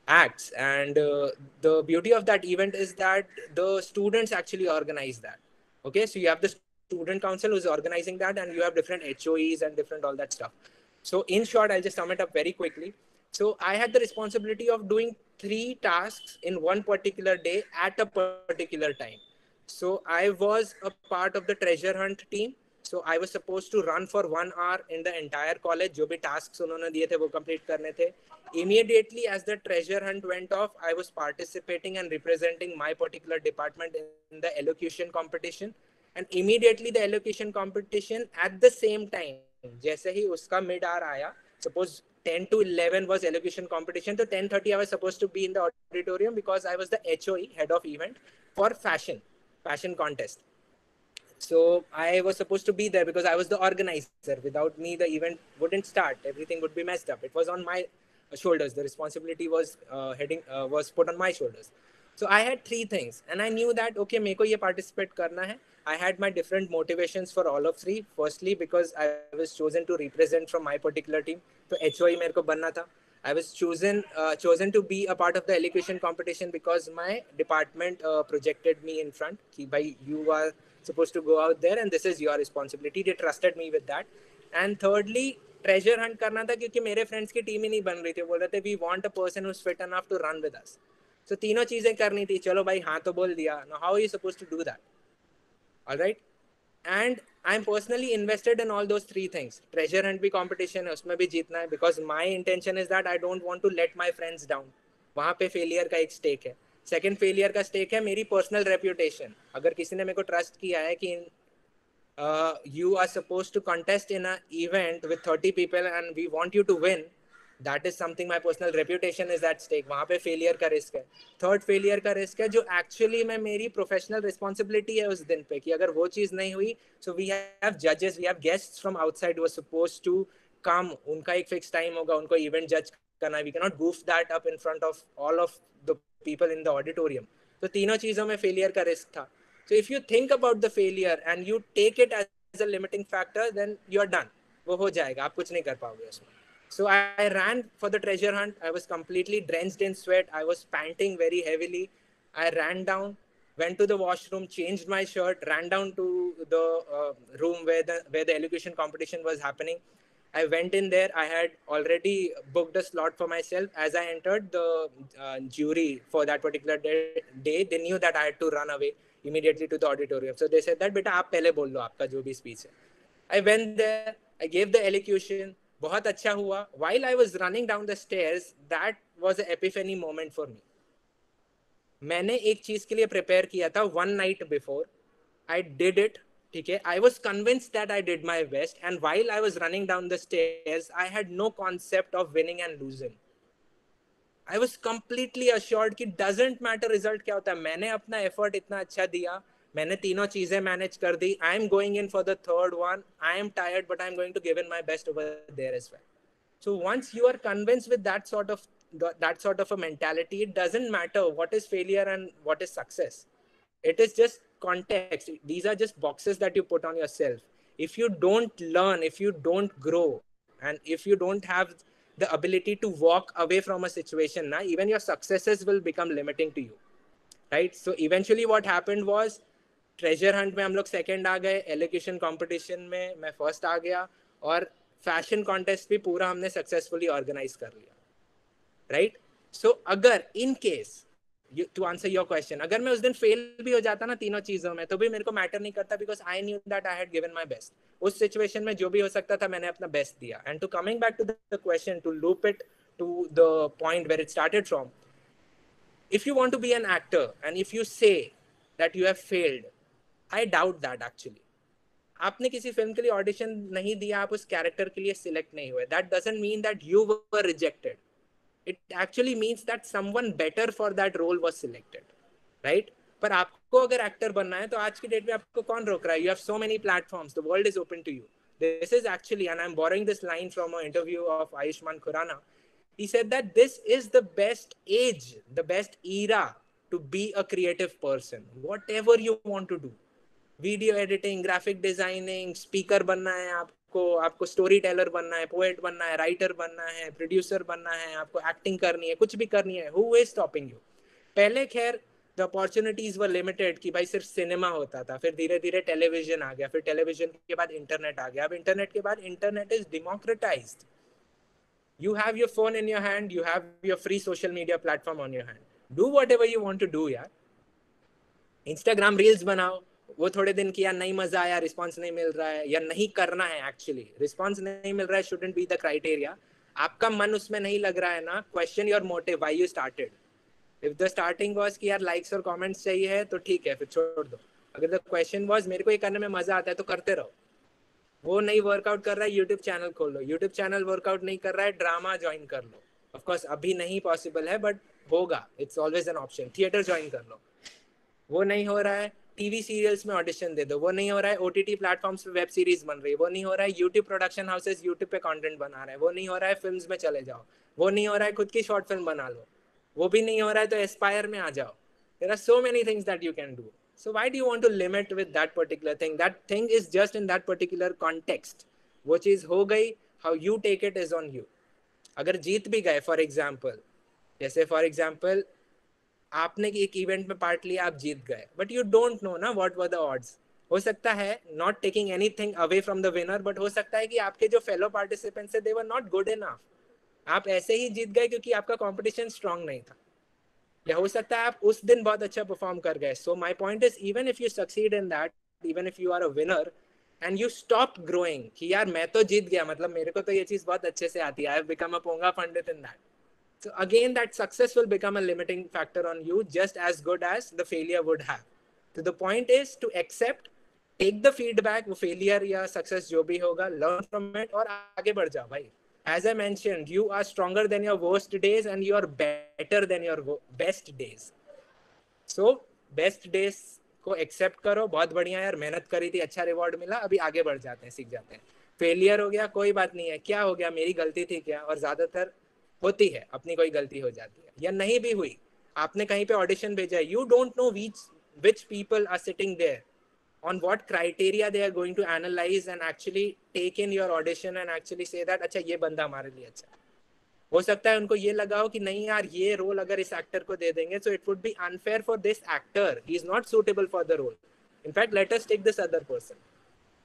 acts, and the beauty of that event is that the students actually organize that. Okay, so you have the student council who's organizing that, and you have different HOEs and different all that stuff. So in short, I'll just sum it up very quickly. So I had the responsibility of doing 3 tasks in one particular day at a particular time. So I was a part of the treasure hunt team. So I was supposed to run for 1 hour in the entire college. जो भी tasks उन्होंने दिए थे वो complete करने थे. Immediately as the treasure hunt went off, I was participating and representing my particular department in the elocution competition. And immediately the elocution competition at the same time, जैसे ही उसका mid hour आया, suppose 10 to 11 was elocution competition, so 10:30 I was supposed to be in the auditorium because I was the HOE, head of event, for fashion contest. So I was supposed to be there because I was the organizer. Without me, the event wouldn't start. Everything would be messed up. It was on my shoulders. The responsibility was was put on my shoulders. So I had 3 things, and I knew that okay, मेरे को ये participate करना है. I had my different motivations for all of 3. Firstly, because I was chosen to represent from my particular team. So HOE मेरे को बनना था. I was chosen to be a part of the elocution competition because my department projected me in front. कि भाई you are supposed to go out there and this is your responsibility. They trusted me with that. And thirdly, treasure hunt करना था क्योंकि मेरे friends की team ही नहीं बन रही थी. बोल रहे थे we want a person who's fit enough to run with us. So तीनों चीजें करनी थी. चलो भाई हाँ तो बोल दिया. Now how are you supposed to do that? All right. And I'm personally invested in all those 3 things. Treasure hunt भी competition है, उसमें भी जीतना है because my intention is that I don't want to let my friends down. वहाँ पे failure का एक stake है. Second failure का stake है मेरी personal reputation. अगर किसी ने मेरे को trust किया है कि you are supposed to contest in an event with 30 people and we want you to win, that is something, my personal reputation is at stake. वहाँ पे failure का risk है. Third failure का risk है जो actually में मेरी professional responsibility है उस दिन पे कि अगर वो चीज़ नहीं हुई, so we have judges, we have guests from outside who are supposed to come. उनका एक fixed time होगा, उनको event judge करना. We cannot goof that up in front of all of the people in the auditorium. So तीनों चीज़ों में failure का risk था. So if you think about the failure and you take it as a limiting factor, then you're done. वो हो जाएगा, आप कुछ नहीं कर पाओगे उसमें. So I ran for the treasure hunt. I was completely drenched in sweat. I was panting very heavily. I ran down, went to the washroom, changed my shirt, ran down to the room where the elocution competition was happening. I went in there. I had already booked a slot for myself. As I entered the jury for that particular day, they knew that I had to run away immediately to the auditorium. So they said that, "Beta, आप पहले बोल लो आपका जो भी speech है." I went there. I gave the elocution. बहुत अच्छा हुआ. While I was running down the stairs, that was an epiphany moment for me. मैंने एक चीज के लिए prepare किया था one night before. I did it. ठीक है. I was convinced that I did my best, and while I was running down the stairs, I had no concept of winning and losing. I was completely assured कि doesn't matter result क्या होता है. मैंने अपना effort इतना अच्छा दिया. मैंने तीनों चीजें मैनेज कर दी. I am going in for the third one. I am tired, but I am going to give in my best over there as well. So once you are convinced with that sort of a mentality, it doesn't matter what is failure and what is success. It is just context. These are just boxes that you put on yourself. If you don't learn, if you don't grow, and if you don't have the ability to walk away from a situation, na, even your successes will become limiting to you. Right? So eventually what happened was, treasure Hunt में हम लोग second आ गए, allocation competition में मैं first आ गया, और fashion contest भी पूरा हमने सक्सेसफुली ऑर्गेनाइज कर लिया. राइट. सो अगर in case to answer your question, अगर मैं उस दिन फेल भी हो जाता ना तीनों चीजों में, तो भी मेरे को मैटर नहीं करता because I knew that I had given my best. उस सिचुएशन में जो भी हो सकता था मैंने अपना बेस्ट दिया. And to coming back to the question, to loop it to the point where it started from, if you want to be an actor and if you say that you have failed, I doubt that actually. आपने किसी film के लिए audition नहीं दिया, आप उस character के लिए सिलेक्ट नहीं हुए, that doesn't mean that you were rejected. It actually means that someone better for that role was selected, right? पर आपको अगर एक्टर बनना है तो आज की डेट में आपको कौन रोक रहा है? You have so many platforms, the world is open to you. This is actually, and I'm borrowing this line from an interview of Ayushmann Khurrana. He said that this is the best age, the best era to be a creative person, whatever you want to do. Video editing, graphic designing, speaker बनना है आपको story teller बनना है, poet बनना है, writer बनना है, producer बनना है, आपको एक्टिंग करनी है, कुछ भी करनी है, हु इज स्टॉपिंग यू? पहले खैर द अपॉर्चुनिटीज वर लिमिटेड कि भाई सिर्फ सिनेमा होता था, फिर धीरे धीरे टेलीविजन आ गया, फिर टेलीविजन के बाद इंटरनेट आ गया, अब इंटरनेट के बाद internet is democratised. You have your phone in your hand, you have your free social media platform on your hand. Do whatever you want to do यार. Instagram reels बनाओ, वो थोड़े दिन किया, नहीं मजा आया, रिस्पॉन्स नहीं मिल रहा है, या नहीं करना है, एक्चुअली रिस्पॉन्स नहीं मिल रहा है shouldn't be the criteria. आपका मन उसमें नहीं लग रहा है ना, question your motive, why you started. If the starting was कि यार likes और comments चाहिए है तो ठीक है, फिर छोड़ दो. अगर the question was मेरे को ये करने में मजा आता है तो करते रहो. वो नहीं वर्कआउट कर रहा है, यूट्यूब चैनल खोल लो. यूट्यूब चैनल वर्कआउट नहीं कर रहा है, ड्रामा ज्वाइन कर लो. ऑफ कोर्स अभी नहीं पॉसिबल है, बट होगा, it's always an option. Theatre join कर लो. वो नहीं हो रहा है, टीवी सीरियल्स में ऑडिशन दे दो. वो नहीं हो रहा है, ओटीटी प्लेटफॉर्म्स पे वेब सीरीज बन रही है. वो नहीं हो रहा है, यूट्यूब प्रोडक्शन हाउसेस यूट्यूब पे कंटेंट बना रहे हैं. वो नहीं हो रहा है, फिल्म्स में चले जाओ. वो नहीं हो रहा है, खुद की शॉर्ट फिल्म बना लो. वो भी नहीं हो रहा है तो एस्पायर में आ जाओ. There are so many things that you can do. So why do you want to limit with that particular thing? That thing is just in that particular context. वो चीज हो गई, how you take it is on you. अगर जीत भी गए, for example, जैसे for example, आपने एक इवेंट में पार्ट लिया, आप जीत गए, but you don't know ना what were the odds. हो सकता है, not taking anything away from the winner, but हो सकता है कि आपके जो fellow participants थे, they were not good enough. आप ऐसे ही जीत गए क्योंकि आपका competition strong नहीं था. या हो सकता है आप उस दिन बहुत अच्छा परफॉर्म कर गए. So my point is, even if you succeed in that, even if you are a winner and you stop growing कि यार मैं तो जीत गया, मतलब मेरे को तो ये चीज बहुत अच्छे से आती है, I have become a ponga pandit in that. So again that success will become a limiting factor on you, just as good as the failure would have. तो the point is to accept, take the feedback, वो failure या success जो भी होगा, learn from it और आगे बढ़ जाओ भाई. As I mentioned, you are stronger than your worst days and you are better than your best days. So best days को accept करो. बहुत बढ़िया यार, मेहनत करी थी, अच्छा रिवॉर्ड मिला, अभी आगे बढ़ जाते हैं, सीख जाते हैं. फेलियर हो गया, कोई बात नहीं है, क्या हो गया, मेरी गलती थी क्या? और ज्यादातर होती है, अपनी कोई गलती हो जाती है, या नहीं भी हुई, आपने कहीं पे ऑडिशन भेजा है, you don't know which people are sitting there, on what criteria they are going to analyze and actually take in your audition and actually say that अच्छा ये बंदा हमारे लिए अच्छा है. हो सकता है उनको ये लगा हो कि नहीं यार, ये रोल अगर इस एक्टर को दे देंगे so it would be unfair for this actor, he is not suitable for the role, in fact let us take this other person.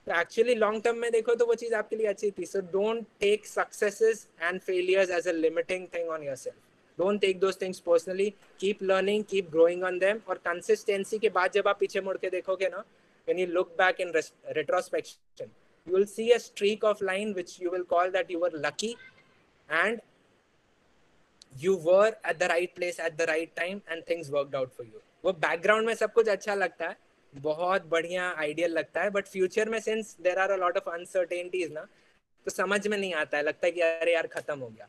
तो actually long term में देखो तो वो चीज आपके लिए अच्छी थी. So don't take successes and failures as a limiting thing on yourself. Don't take those things personally. Keep learning, keep growing on them. और consistency के बाद जब आप पीछे मुड़ के देखोगे ना, when you look back in retrospection, you will see a streak of line which you will call that you were lucky and you were at the right place at the right time and things worked out for you. वो background में सब कुछ अच्छा लगता है, बहुत बढ़िया ideal लगता है, बट फ्यूचर में since there are a lot of uncertainties ना, तो समझ में नहीं आता है, लगता है कि अरे यार खत्म हो गया.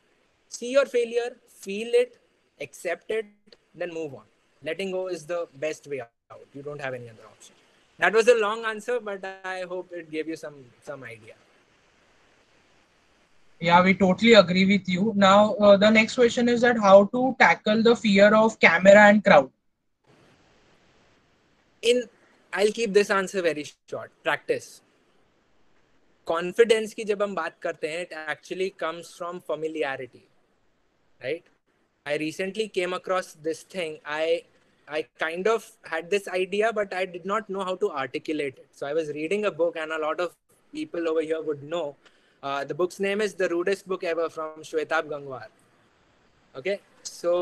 See your failure, feel it, accept it, then move on. Letting go is the best way out. You don't have any other option. That was a long answer, but I hope it gave you some idea. Yeah, we totally agree with you. Now, the next question is that how to tackle the fear of camera and crowd. I'll keep this answer very short. Practice. Confidence की जब हम बात करते हैं, it actually comes from familiarity, right? I recently came across this thing. I kind of had this idea, but I did not know how to articulate it. So I was reading a book, and a lot of people over here would know. The book's name is The Rudest Book Ever from Shwetab Gangwar. Okay, so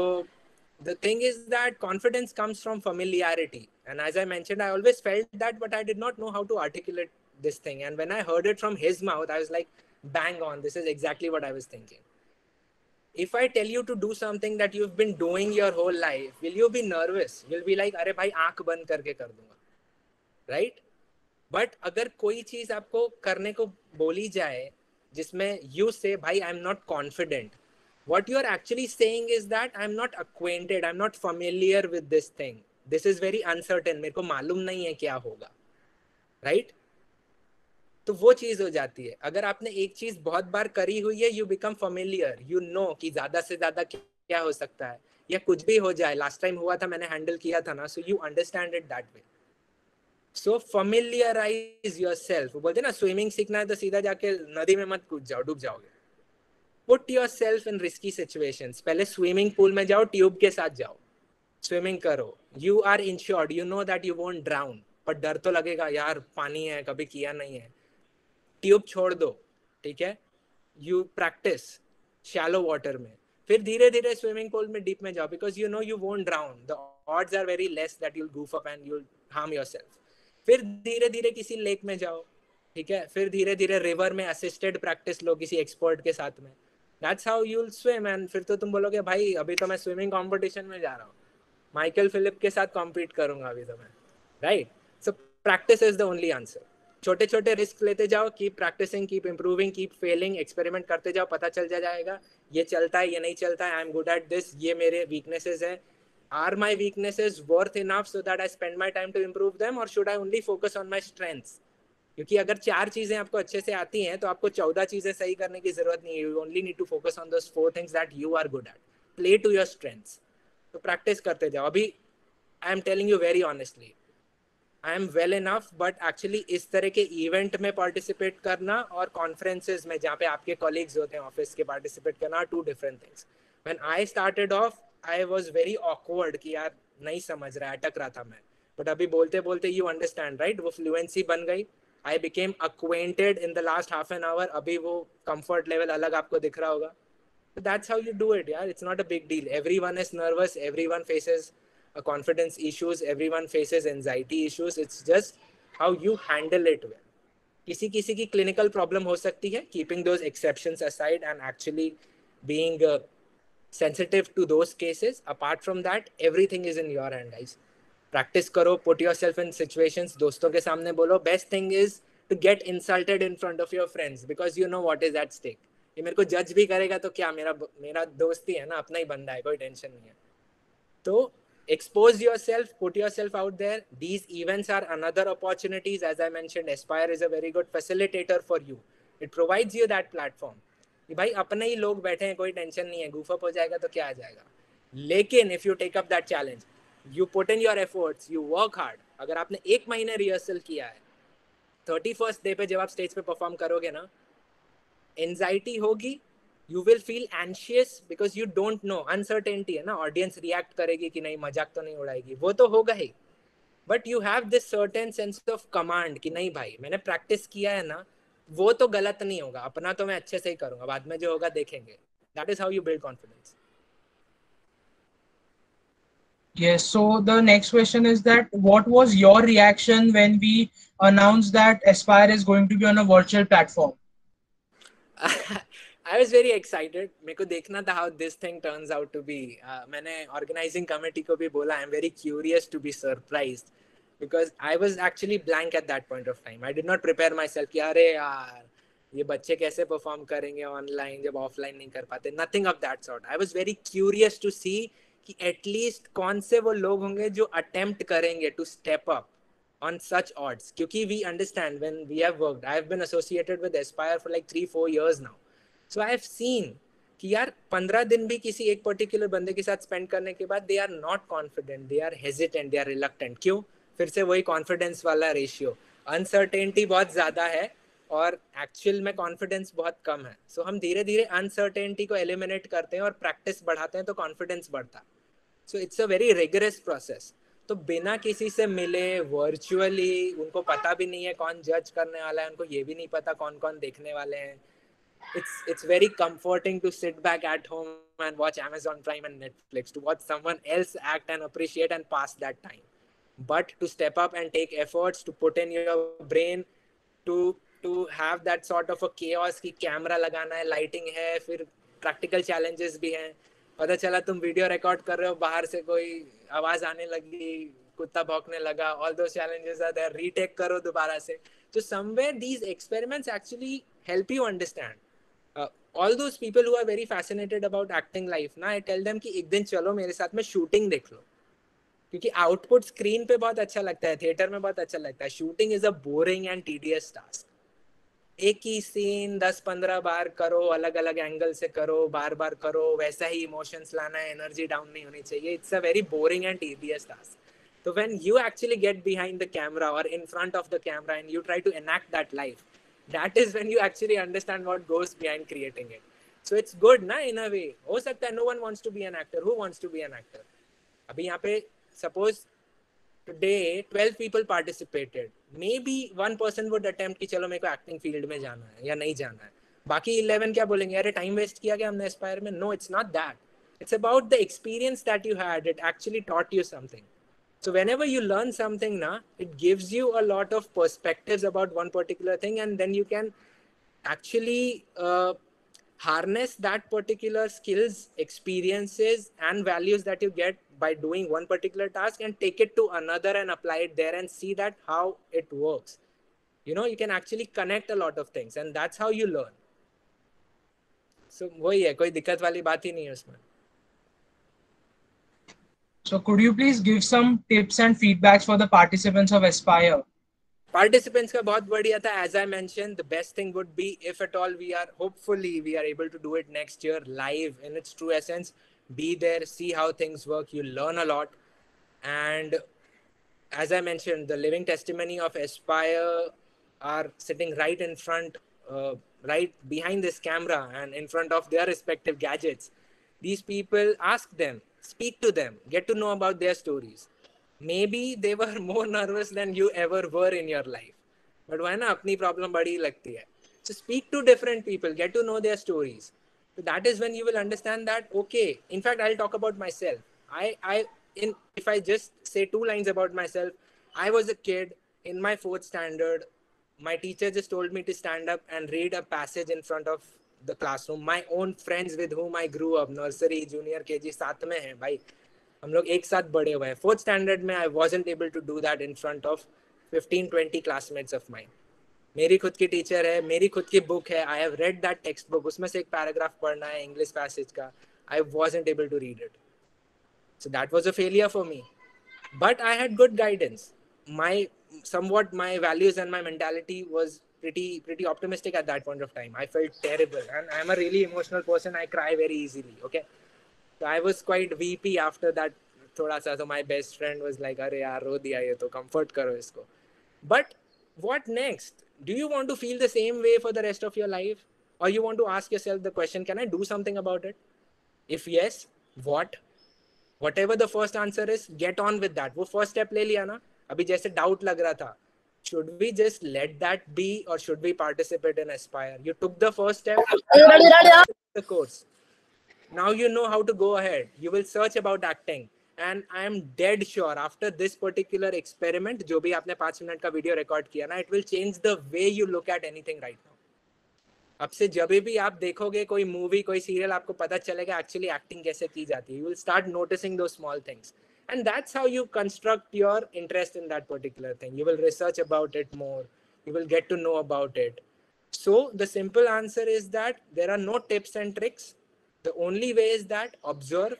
the thing is that confidence comes from familiarity. And as I mentioned, I always felt that, but I did not know how to articulate this thing. And when I heard it from his mouth, I was like, bang on, this is exactly what I was thinking. If I tell you to do something that you've been doing your whole life, will you be nervous? You'll be like, अरे भाई आंख बंद करके कर दूंगा, right? But अगर कोई चीज आपको करने को बोली जाए जिसमें you say, भाई I'm not confident, what you are actually saying is that I'm not acquainted, I'm not familiar with this thing. This is very uncertain. मेरे को मालूम नहीं है क्या होगा, right? तो वो चीज हो जाती है. अगर आपने एक चीज बहुत बार करी हुई है, you become familiar, you know कि ज्यादा से ज्यादा क्या हो सकता है, या कुछ भी हो जाए, लास्ट टाइम हुआ था मैंने हैंडल किया था ना, so you understand it that way. So familiarize yourself. बोलते ना स्विमिंग सीखना है तो सीधा जाके नदी में मत कूद जाओ, डूब जाओगे. Put yourself in risky situations. पहले स्विमिंग पूल में जाओ, ट्यूब के साथ जाओ, स्विमिंग करो. You are insured, you know that you won't drown. पर डर तो लगेगा यार, पानी है, कभी किया नहीं है. ट्यूब छोड़ दो, ठीक है. यू प्रैक्टिस शैलो वाटर में, फिर धीरे धीरे स्विमिंग पूल में डीप में जाओ, because you know you won't drown. The odds are very less that you'll goof up and you'll harm yourself. फिर धीरे धीरे किसी लेक में जाओ, ठीक है. फिर धीरे धीरे रिवर में असिस्टेड प्रैक्टिस लो किसी एक्सपर्ट के साथ में. That's how you'll swim. And फिर तो तुम बोलोगे भाई अभी तो मैं स्विमिंग कॉम्पिटिशन में जा रहा हूँ, माइकल फिलिप के साथ कॉम्पीट करूंगा अभी तो मैं, right. So practice is the only answer. छोटे छोटे रिस्क लेते जाओ, keep practising, keep improving, keep failing, experiment करते जाओ, पता चल जाएगा ये चलता है, ये नहीं चलता है. I am good at this, ये मेरे वीकनेसेस है. Are my weaknesses worth enough so that I spend my time to improve them, और should I only focus on my strengths? क्योंकि अगर 4 चीजें आपको अच्छे से आती हैं तो आपको 14 चीजें सही करने की जरूरत नहीं है. You only need to focus on those 4 things that you are good at. Play to your strengths. तो प्रैक्टिस करते जाओ. अभी I am telling you very honestly, I am well enough, but actually इस तरह के इवेंट में participate करना और कॉन्फ्रेंसेज में जहाँ पे आपके कॉलीग्स होते हैं ऑफिस के, पार्टिसिपेट करना, 2 different things. When I started off I was very awkward कि यार नहीं समझ रहा, अटक रहा था मैं. बट अभी बोलते बोलते यू अंडरस्टैंड, राइट. वो फ्लुएंसी बन गई. I became acquainted in the last half an hour. अभी वो कंफर्ट लेवल अलग आपको दिख रहा होगा. That's how you do it, यार. It's not a big deal. Everyone is nervous. Everyone faces confidence issues. Everyone faces anxiety issues. It's just how you handle it well. किसी किसी की clinical problem हो सकती है. Keeping those exceptions aside and actually being sensitive to those cases. Apart from that, everything is in your hand, guys. Practice करो. Put yourself in situations. दोस्तों के सामने बोलो. Best thing is to get insulted in front of your friends because you know what is at stake. ये मेरे को जज भी करेगा तो क्या, मेरा दोस्ती है ना, अपना ही बंदा है, कोई टेंशन नहीं है. तो expose yourself, put yourself out there. These events are another opportunities. As I mentioned, Aspire is a very good facilitator for you. It provides you that platform. कि भाई अपने ही लोग बैठे हैं, कोई टेंशन नहीं है, goof up हो जाएगा तो क्या आ जाएगा. लेकिन if you take up that challenge, you put in your efforts, you work hard. अगर आपने 1 महीने रिहर्सल किया है, 31st डे पे जब आप स्टेज पे परफॉर्म करोगे ना, एंजाइटी होगी, you will feel anxious because you don't no, uncertainty है ना, ऑडियंस रिएक्ट करेगी कि नहीं, मजाक तो नहीं उड़ाएगी, वो तो होगा ही. But you have this certain sense of command कि नहीं भाई मैंने प्रैक्टिस किया है ना, वो तो गलत नहीं होगा, अपना तो मैं अच्छे से ही करूंगा, बाद में जो होगा देखेंगे. That is how you build confidence. Yes, so the next question is that what was your reaction when we announced that Aspire is going to be on a virtual platform? I was very excited. मेरे को देखना था how this thing turns out to be. मैंने organizing committee को भी बोला, I'm very curious to be surprised because I was actually blank at that point of time. I did not prepare myself कि अरे यार ये बच्चे कैसे perform करेंगे online जब offline नहीं कर पाते. Nothing of that sort. I was very curious to see कि at least कौन से वो लोग होंगे जो attempt करेंगे to step up on such odds. क्योंकि we understand when we have worked, I have been associated with Aspire for like 3-4 years now. So I have seen कि यार 15 दिन भी किसी एक पर्टिकुलर बंदे के साथ स्पेंड करने के बाद they are not confident, they are hesitant, they are reluctant. क्यों? फिर से वही कॉन्फिडेंस वाला रेशियो. अनसर्टेनिटी बहुत ज़्यादा है और एक्चुअल में कॉन्फिडेंस बहुत कम है. सो हम धीरे धीरे अनसर्टेनिटी को एलिमिनेट करते हैं और प्रैक्टिस बढ़ाते हैं तो कॉन्फिडेंस बढ़ता है. So it's a very rigorous process. तो बिना किसी से मिले वर्चुअली, उनको पता भी नहीं है कौन जज करने वाला है, उनको ये भी नहीं पता कौन कौन देखने वाले हैं. It's very comforting to sit back at home and watch Amazon Prime and Netflix, to watch someone else act and appreciate and pass that time. But to step up and take efforts, to put in your brain, to have that sort of a chaos कि camera लगाना है, lighting है, फिर practical challenges भी हैं. पता चला तुम वीडियो रिकॉर्ड कर रहे हो, बाहर से कोई आवाज आने लगी, कुत्ता भौंकने लगा, all those challenges are there, retake करो दोबारा से. So somewhere these experiments actually help you understand. All those people who are very fascinated about acting life ना, I tell them कि एक दिन चलो मेरे साथ में शूटिंग देख लो, क्योंकि आउटपुट स्क्रीन पे बहुत अच्छा लगता है, थिएटर में बहुत अच्छा लगता है. Shooting is a boring and tedious task. एक ही सीन 10-15 बार करो, अलग अलग एंगल से करो, बार बार करो, वैसा ही इमोशंस लाना है, एनर्जी डाउन नहीं होनी चाहिए. It's a very boring and tedious task. So when you actually get behind the camera or in front of the camera and you try to enact that life, that is when you actually understand what goes behind creating it. So it's good na in a way. हो सकता है no one wants to be an actor. Who wants to be an actor? अभी यहाँ पे suppose today 12 people participated. Maybe one person would attempt कि चलो मेरे को acting field में जाना है या नहीं जाना है. बाकी 11 क्या बोलेंगे? अरे time waste किया क्या हमने Aspire में? No, it's not that. It's about the experience that you had. It actually taught you something. So whenever you learn something, it gives you a lot of perspectives about one particular thing, and then you can actually harness that particular skills, experiences, and values that you get by doing one particular task and take it to another and apply it there and see that how it works. You know, you can actually connect a lot of things, and that's how you learn. So वही है, कोई दिक्कत वाली बात ही नहीं है उसमें. So could you please give some tips and feedbacks for the participants of Aspire? Participants का बहुत बढ़िया था. As I mentioned, the best thing would be if at all hopefully we are able to do it next year live in its true essence. Be there, see how things work. You learn a lot. And as I mentioned, the living testimony of Aspire are sitting right in front, right behind this camera and in front of their respective gadgets. These people, ask them, speak to them, get to know about their stories. Maybe they were more nervous than you ever were in your life. But why na apni problem badi lagti hai. So speak to different people, get to know their stories. So that is when you will understand that, okay, in fact, I'll talk about myself. If I just say 2 lines about myself, I was a kid in my 4th standard. My teacher just told me to stand up and read a passage in front of the classroom. My own friends with whom I grew up, nursery, junior, KG, साथ में हैं भाई. हम लोग एक साथ बड़े हुए हैं. 4th standard में I wasn't able to do that in front of 15-20 classmates of mine. मेरी खुद की टीचर है, मेरी खुद की बुक है. I have read that textbook. उसमें से एक पैराग्राफ पढ़ना है इंग्लिश पैसेज का. I wasn't able to read it. So that was a failure for me. But I had good guidance. My values and my mentality was pretty optimistic at that point of time. I felt terrible, and I'm a really emotional person. I cry very easily. Okay, so I was quite weepy after that. Thoda sa, so my best friend was like, "Arey yaar, ro diya ye to, comfort karo isko." But what next? Do you want to feel the same way for the rest of your life, or you want to ask yourself the question, "Can I do something about it?" If yes, what? Whatever the first answer is, get on with that. वो first step ले लिया ना. अभी जैसे doubt लग रहा था. Should we just let that be, or should we participate in Aspire? You took the first step. The course. Now you know how to go ahead. You will search about acting. And I am dead sure after this particular experiment, जो भी आपने 5 minute का video record किया ना, it will change the way you look at anything right now. अब से जब भी आप देखोगे कोई मूवी, कोई सीरियल, आपको पता चलेगा एक्चुअली एक्टिंग कैसे की जाती है. You will start noticing those small things. And that's how you construct your interest in that particular thing. You will research about it more. You will get to know about it. So the simple answer is that there are no tips and tricks. The only way is that observe,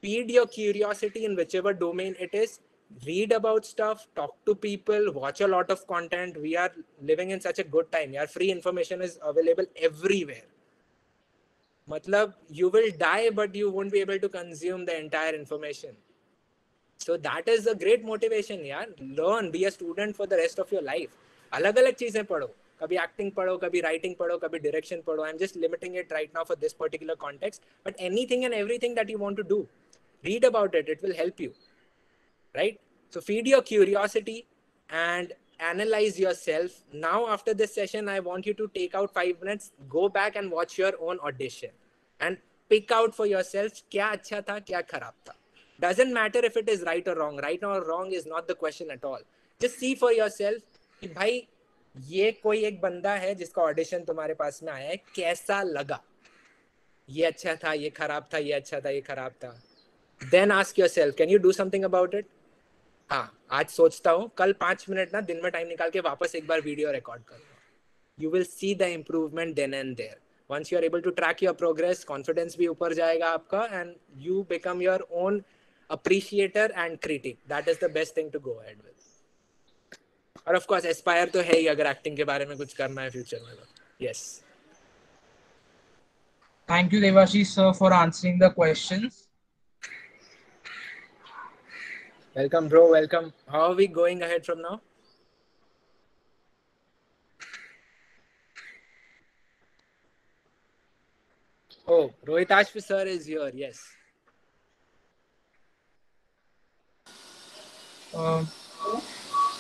feed your curiosity in whichever domain it is, read about stuff, talk to people, watch a lot of content. We are living in such a good time. Your free information is available everywhere. Matlab, you will die, but you won't be able to consume the entire information. So that is a great motivation, yaar. Learn, be a student for the rest of your life. अलग-अलग चीजें पढ़ो. कभी acting पढ़ो, कभी writing पढ़ो, कभी direction पढ़ो. I'm just limiting it right now for this particular context. But anything and everything that you want to do, read about it. It will help you. Right? So feed your curiosity and analyze yourself. Now after this session, I want you to take out 5 minutes, go back and watch your own audition and pick out for yourself क्या अच्छा था, क्या खराब था. Doesn't matter if it is right or wrong. Right or wrong is not the question at all. Just see for yourself कि भाई ये कोई एक बंदा है जिसका ऑडिशन तुम्हारे पास में आया है, कैसा लगा. ये अच्छा था, ये खराब था, ये अच्छा था, ये खराब था. Then ask yourself, can you do something about it? हाँ, आज सोचता हूँ, कल 5 मिनट ना दिन में टाइम निकाल के वापस एक बार वीडियो रिकॉर्ड करूँगा. You will see the improvement then and there. Once you are able to track your progress, confidence भी ऊपर जाएगा आपका, and you become your own appreciator and critic. That is the best thing to go ahead with. और of course Aspire तो है ही अगर acting के बारे में कुछ करना है फ्यूचर में. Yes. Thank you, Devashish sir, for answering the questions. Welcome, bro. Welcome. How are we going ahead from now? Oh, Rohit Ashvi sir is here. Yes. Uh,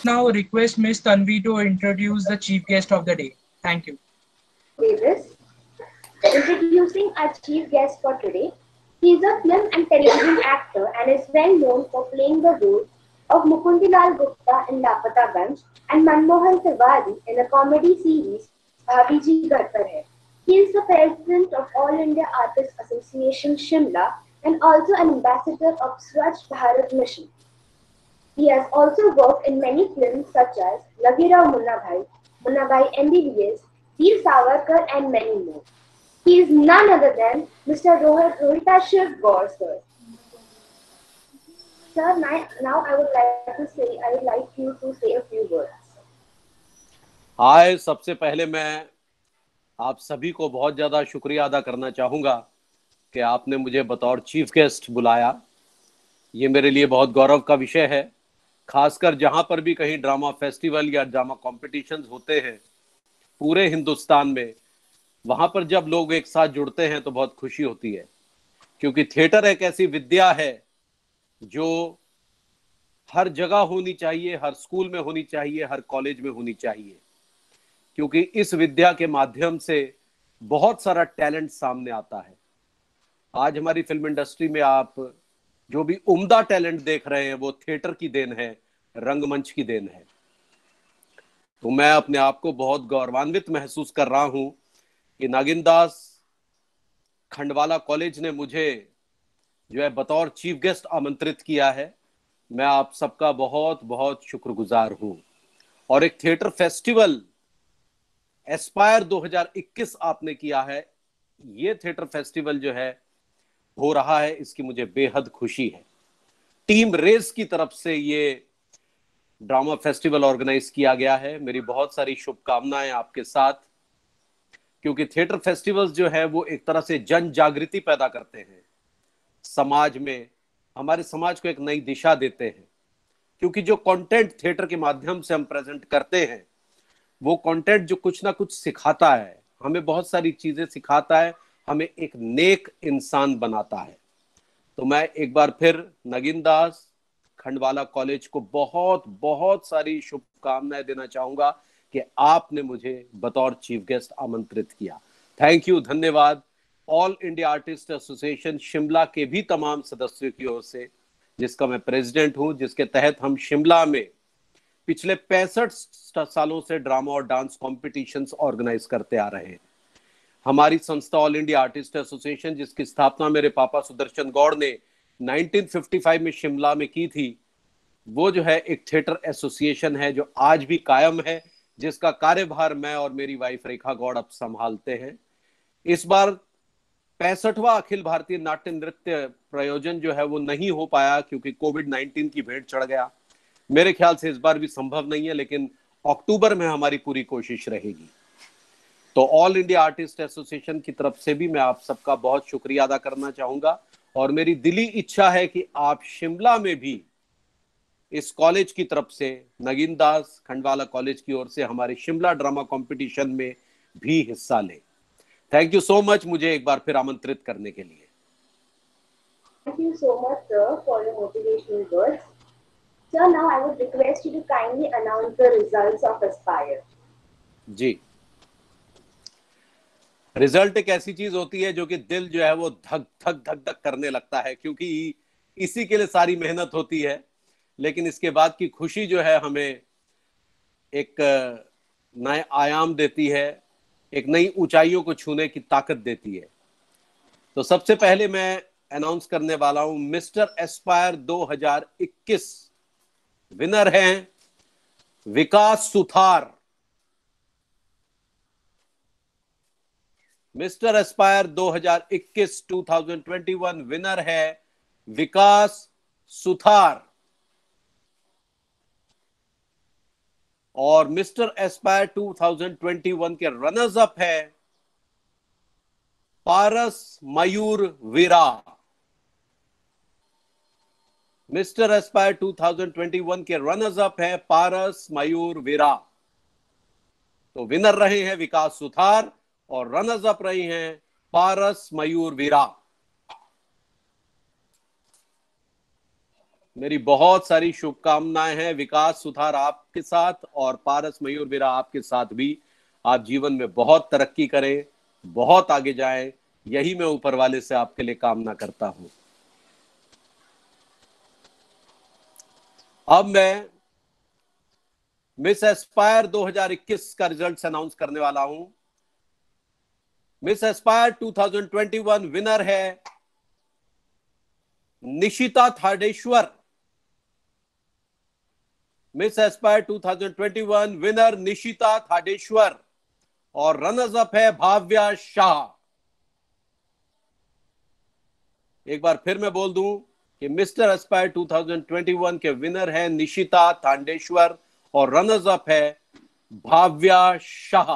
now request Miss Tanvi to introduce the chief guest of the day. Thank you. Davis. Introducing our chief guest for today. He is a film and television actor and is well known for playing the role of Mukundilal Gupta in Lapata Ganj and Manmohan Tiwari in the comedy series Bhabhi Ji Ghar Par Hai. He is the president of All India Artists Association Shimla and also an ambassador of Swachh Bharat Mission. He has also worked in many films such as Lage Rao Munna Bhai MBBS, Veer Savarkar and many more. He is none other than Mr. Rohitashiv Gaur, sir. Sir, now I would like you to say a few words. हाय, सबसे पहले मैं आप सभी को बहुत ज़्यादा शुक्रिया अदा करना चाहूँगा कि आपने मुझे बतौर चीफ गेस्ट बुलाया। ये मेरे लिए बहुत गौरव का विषय है, खासकर जहाँ पर भी कहीं ड्रामा फेस्टिवल या ड्रामा कॉम्पिटिशन्स होते हैं पूरे हिंदुस्तान में, वहाँ पर जब लोग एक साथ जुड़ते हैं तो बहुत खुशी होती है, क्योंकि थिएटर एक ऐसी विद्या है जो हर जगह होनी चाहिए, हर स्कूल में होनी चाहिए, हर कॉलेज में होनी चाहिए, क्योंकि इस विद्या के माध्यम से बहुत सारा टैलेंट सामने आता है। आज हमारी फिल्म इंडस्ट्री में आप जो भी उम्दा टैलेंट देख रहे हैं वो थिएटर की देन है, रंगमंच की देन है। तो मैं अपने आप को बहुत गौरवान्वित महसूस कर रहा हूं कि नागिनदास खंडवाला कॉलेज ने मुझे जो है बतौर चीफ गेस्ट आमंत्रित किया है। मैं आप सबका बहुत बहुत शुक्रगुजार हूं। और एक थिएटर फेस्टिवल एस्पायर 2021 आपने किया है, ये थिएटर फेस्टिवल जो है हो रहा है, इसकी मुझे बेहद खुशी है। टीम रेस की तरफ से ये ड्रामा फेस्टिवल ऑर्गेनाइज किया गया है। मेरी बहुत सारी शुभकामनाएं आपके साथ, क्योंकि थिएटर फेस्टिवल्स जो है वो एक तरह से जन जागृति पैदा करते हैं समाज में, हमारे समाज को एक नई दिशा देते हैं। क्योंकि जो कंटेंट थिएटर के माध्यम से हम प्रेजेंट करते हैं वो कंटेंट जो कुछ ना कुछ सिखाता है, हमें बहुत सारी चीजें सिखाता है, हमें एक नेक इंसान बनाता है। तो मैं एक बार फिर नगिनदास खंडवाला कॉलेज को बहुत बहुत सारी शुभकामनाएं देना चाहूंगा कि आपने मुझे बतौर चीफ गेस्ट आमंत्रित किया। थैंक यू, धन्यवाद। All India artist association Shimla के भी तमाम सदस्यों की ओर से, जिसका मैं प्रेसिडेंट हूं, जिसके तहत हम शिमला में पिछले 65 सालों से ड्रामा और डांस कॉम्पिटिशन्स ऑर्गेनाइज करते आ रहे हैं। हमारी संस्था ऑल इंडिया आर्टिस्ट एसोसिएशन, जिसकी स्थापना मेरे पापा सुदर्शन गौड़ ने 1955 में शिमला में की थी, वो जो है एक थिएटर एसोसिएशन है जो आज भी कायम है, जिसका कार्यभार मैं और मेरी वाइफ रेखा गौड़ अब संभालते हैं। इस बार 65वां अखिल भारतीय नाट्य नृत्य प्रयोजन जो है वो नहीं हो पाया क्योंकि कोविड-19 की भेंट चढ़ गया। मेरे ख्याल से इस बार भी संभव नहीं है, लेकिन अक्टूबर में हमारी पूरी कोशिश रहेगी। तो ऑल इंडिया आर्टिस्ट एसोसिएशन की तरफ से भी मैं आप सबका बहुत शुक्रिया अदा करना चाहूंगा, और मेरी दिली इच्छा है कि आप शिमला में भी इस कॉलेज की तरफ से, नगिनदास खंडवाला कॉलेज की ओर से, हमारे शिमला ड्रामा कंपटीशन में भी हिस्सा लें। थैंक यू सो मच मुझे एक बार फिर आमंत्रित करने के लिए। Thank you so much, sir, for your motivational words. Sir, now I would request you to kindly announce the results of Aspire. जी, रिजल्ट एक ऐसी चीज होती है जो कि दिल जो है वो धक धक धक धक करने लगता है, क्योंकि इसी के लिए सारी मेहनत होती है। लेकिन इसके बाद की खुशी जो है हमें एक नए आयाम देती है, एक नई ऊंचाइयों को छूने की ताकत देती है। तो सबसे पहले मैं अनाउंस करने वाला हूं मिस्टर एस्पायर 2021 विनर हैं विकास सुथार। मिस्टर एस्पायर 2021 विनर है विकास सुथार। और मिस्टर एस्पायर 2021 के रनर्स अप है पारस मयूर वीरा। मिस्टर एस्पायर 2021 के रनर्स अप है पारस मयूर वीरा। तो विनर रहे हैं विकास सुथार और रनर्स अप रही हैं पारस मयूर वीरा। मेरी बहुत सारी शुभकामनाएं हैं विकास सुथार आपके साथ और पारस मयूर वीरा आपके साथ भी। आप जीवन में बहुत तरक्की करें, बहुत आगे जाएं, यही मैं ऊपर वाले से आपके लिए कामना करता हूं। अब मैं मिस एस्पायर 2021 का रिजल्ट अनाउंस करने वाला हूं। मिस एस्पायर 2021 विनर है Nishita Thadeshwar. Miss Aspire 2021 winner Nishita Thadeshwar और रनर्स अप है भाव्या शाह। एक बार फिर मैं बोल दूं कि मिस्टर एस्पायर 2021 के विनर है निशिता थांडेश्वर और रनर्स अप है भाव्या शाह।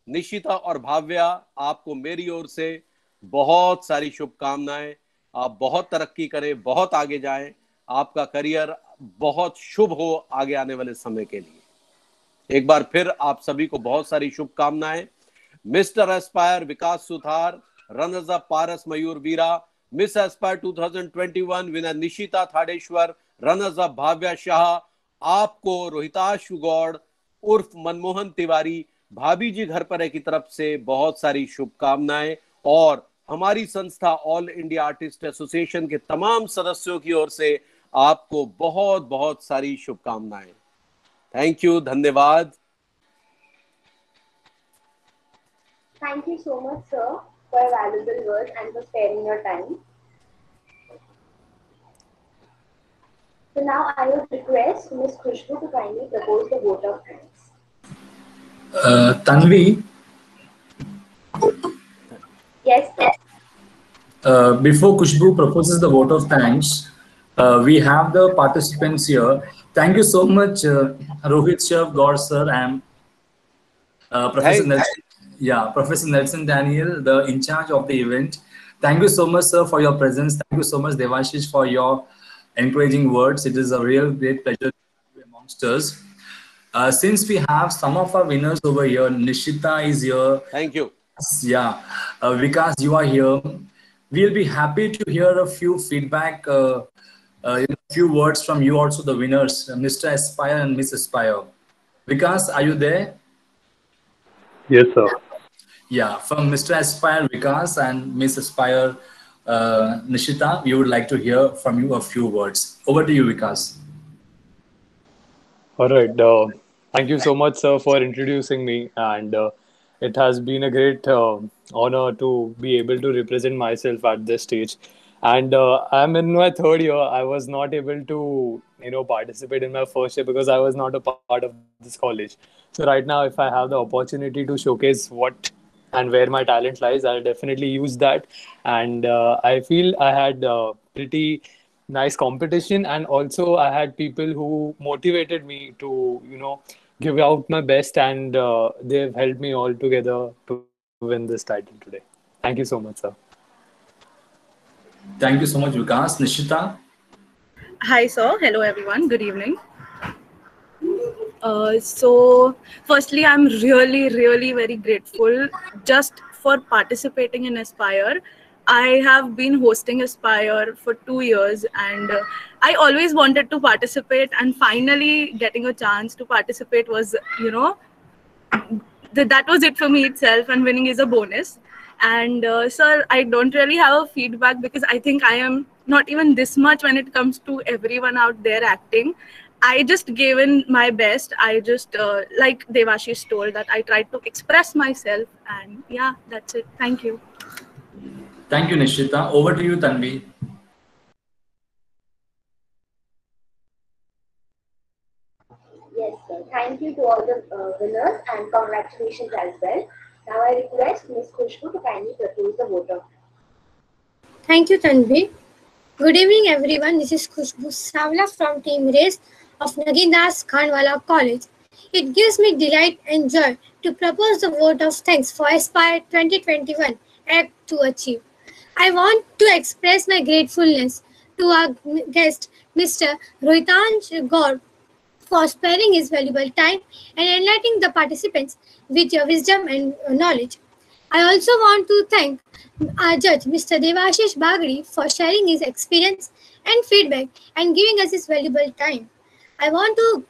निशिता और भाव्या, आपको मेरी ओर से बहुत सारी शुभकामनाएं। आप बहुत तरक्की करें, बहुत आगे जाएं, आपका करियर बहुत शुभ हो आगे आने वाले समय के लिए। एक बार फिर आप सभी को बहुत सारी शुभकामनाएं। Mister Aspire Vikas Suthar, runners up Paras Mayur Veera, miss Aspire 2021 winner Nishita Thadeshwar, runners up Bhavya Shah. आपको रोहिताशु गौड़ उर्फ मनमोहन तिवारी, भाभी जी घर पर है की तरफ से बहुत सारी शुभकामनाएं और हमारी संस्था ऑल इंडिया आर्टिस्ट एसोसिएशन के तमाम सदस्यों की ओर से आपको बहुत बहुत सारी शुभकामनाएं। थैंक यू, धन्यवाद। Thank you so much, sir, for your valuable words and for sparing your time. So now I would request Ms. Khushbu to kindly propose the vote of thanks. Tanvi, Yes, sir. before Khushbu proposes the vote of thanks, we have the participants here. Thank you so much, Rohit Chef, Gaur sir, and Professor Nelson. Yeah, Professor Nelson Daniel, the in charge of the event. Thank you so much, sir, for your presence. Thank you so much, Devashish, for your encouraging words. It is a real great pleasure to have you amongst us. Since we have some of our winners over here, Nishita is here. Thank you. Yeah, Vikas, you are here. We'll be happy to hear a few feedback, a few words from you also, the winners, Mr. Aspire and Miss Aspire. Vikas, are you there? Yes, sir. Yeah, from Mr. Aspire Vikas and Miss Aspire Nishita, we would like to hear from you a few words. Over to you, Vikas. All right. Thank you so much, sir, for introducing me. And it has been a great honor to be able to represent myself at this stage. And I'm in my third year. I was not able to, participate in my first year because I was not a part of this college. So right now, if I have the opportunity to showcase what and where my talent lies, I'll definitely use that. And I feel I had pretty nice competition, and also I had people who motivated me to, give out my best, and they've helped me all together to win this title today. Thank you so much, sir. Thank you so much, Vikas. Nishita? Hi, sir. Hello, everyone. Good evening. So, firstly, I'm really, really very grateful just for participating in Aspire. I have been hosting Aspire for 2 years, and I always wanted to participate, and finally getting a chance to participate was, that was it for me itself, and winning is a bonus. And sir, I don't really have a feedback because I think I am not even this much when it comes to everyone out there acting. I just gave in my best. I just, like Devashish told, that I tried to express myself, and yeah, that's it. Thank you. Thank you, Nishita. Over to you, Tanvi. Yes, sir. Thank you to all the winners and congratulations as well. Now I request Ms. Khushbu to kindly propose the vote of thanks. Thank you, Tanvi. Good evening, everyone. This is Khushbu Savla from Team Race of Nagindas Khanwala College. It gives me delight and joy to propose the vote of thanks for Aspire 2021 Act to Achieve. I want to express my gratefulness to our guest, Mr. Rohitansh Gaur, for sparing his valuable time and enlightening the participants with your wisdom and knowledge. I also want to thank our judge, Mr. Devashish Bagri, for sharing his experience and feedback and giving us his valuable time. I want to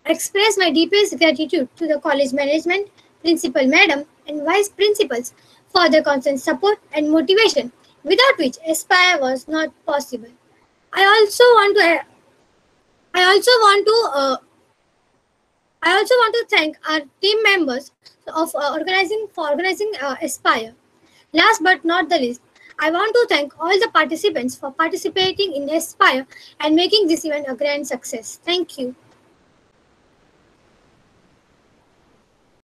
express my deepest gratitude to the college management, principal madam, and vice principals for their constant support and motivation, without which Aspire was not possible. I also want to I also want to thank our team members of organizing Aspire. Last but not the least, I want to thank all the participants for participating in Aspire and making this event a grand success. Thank you.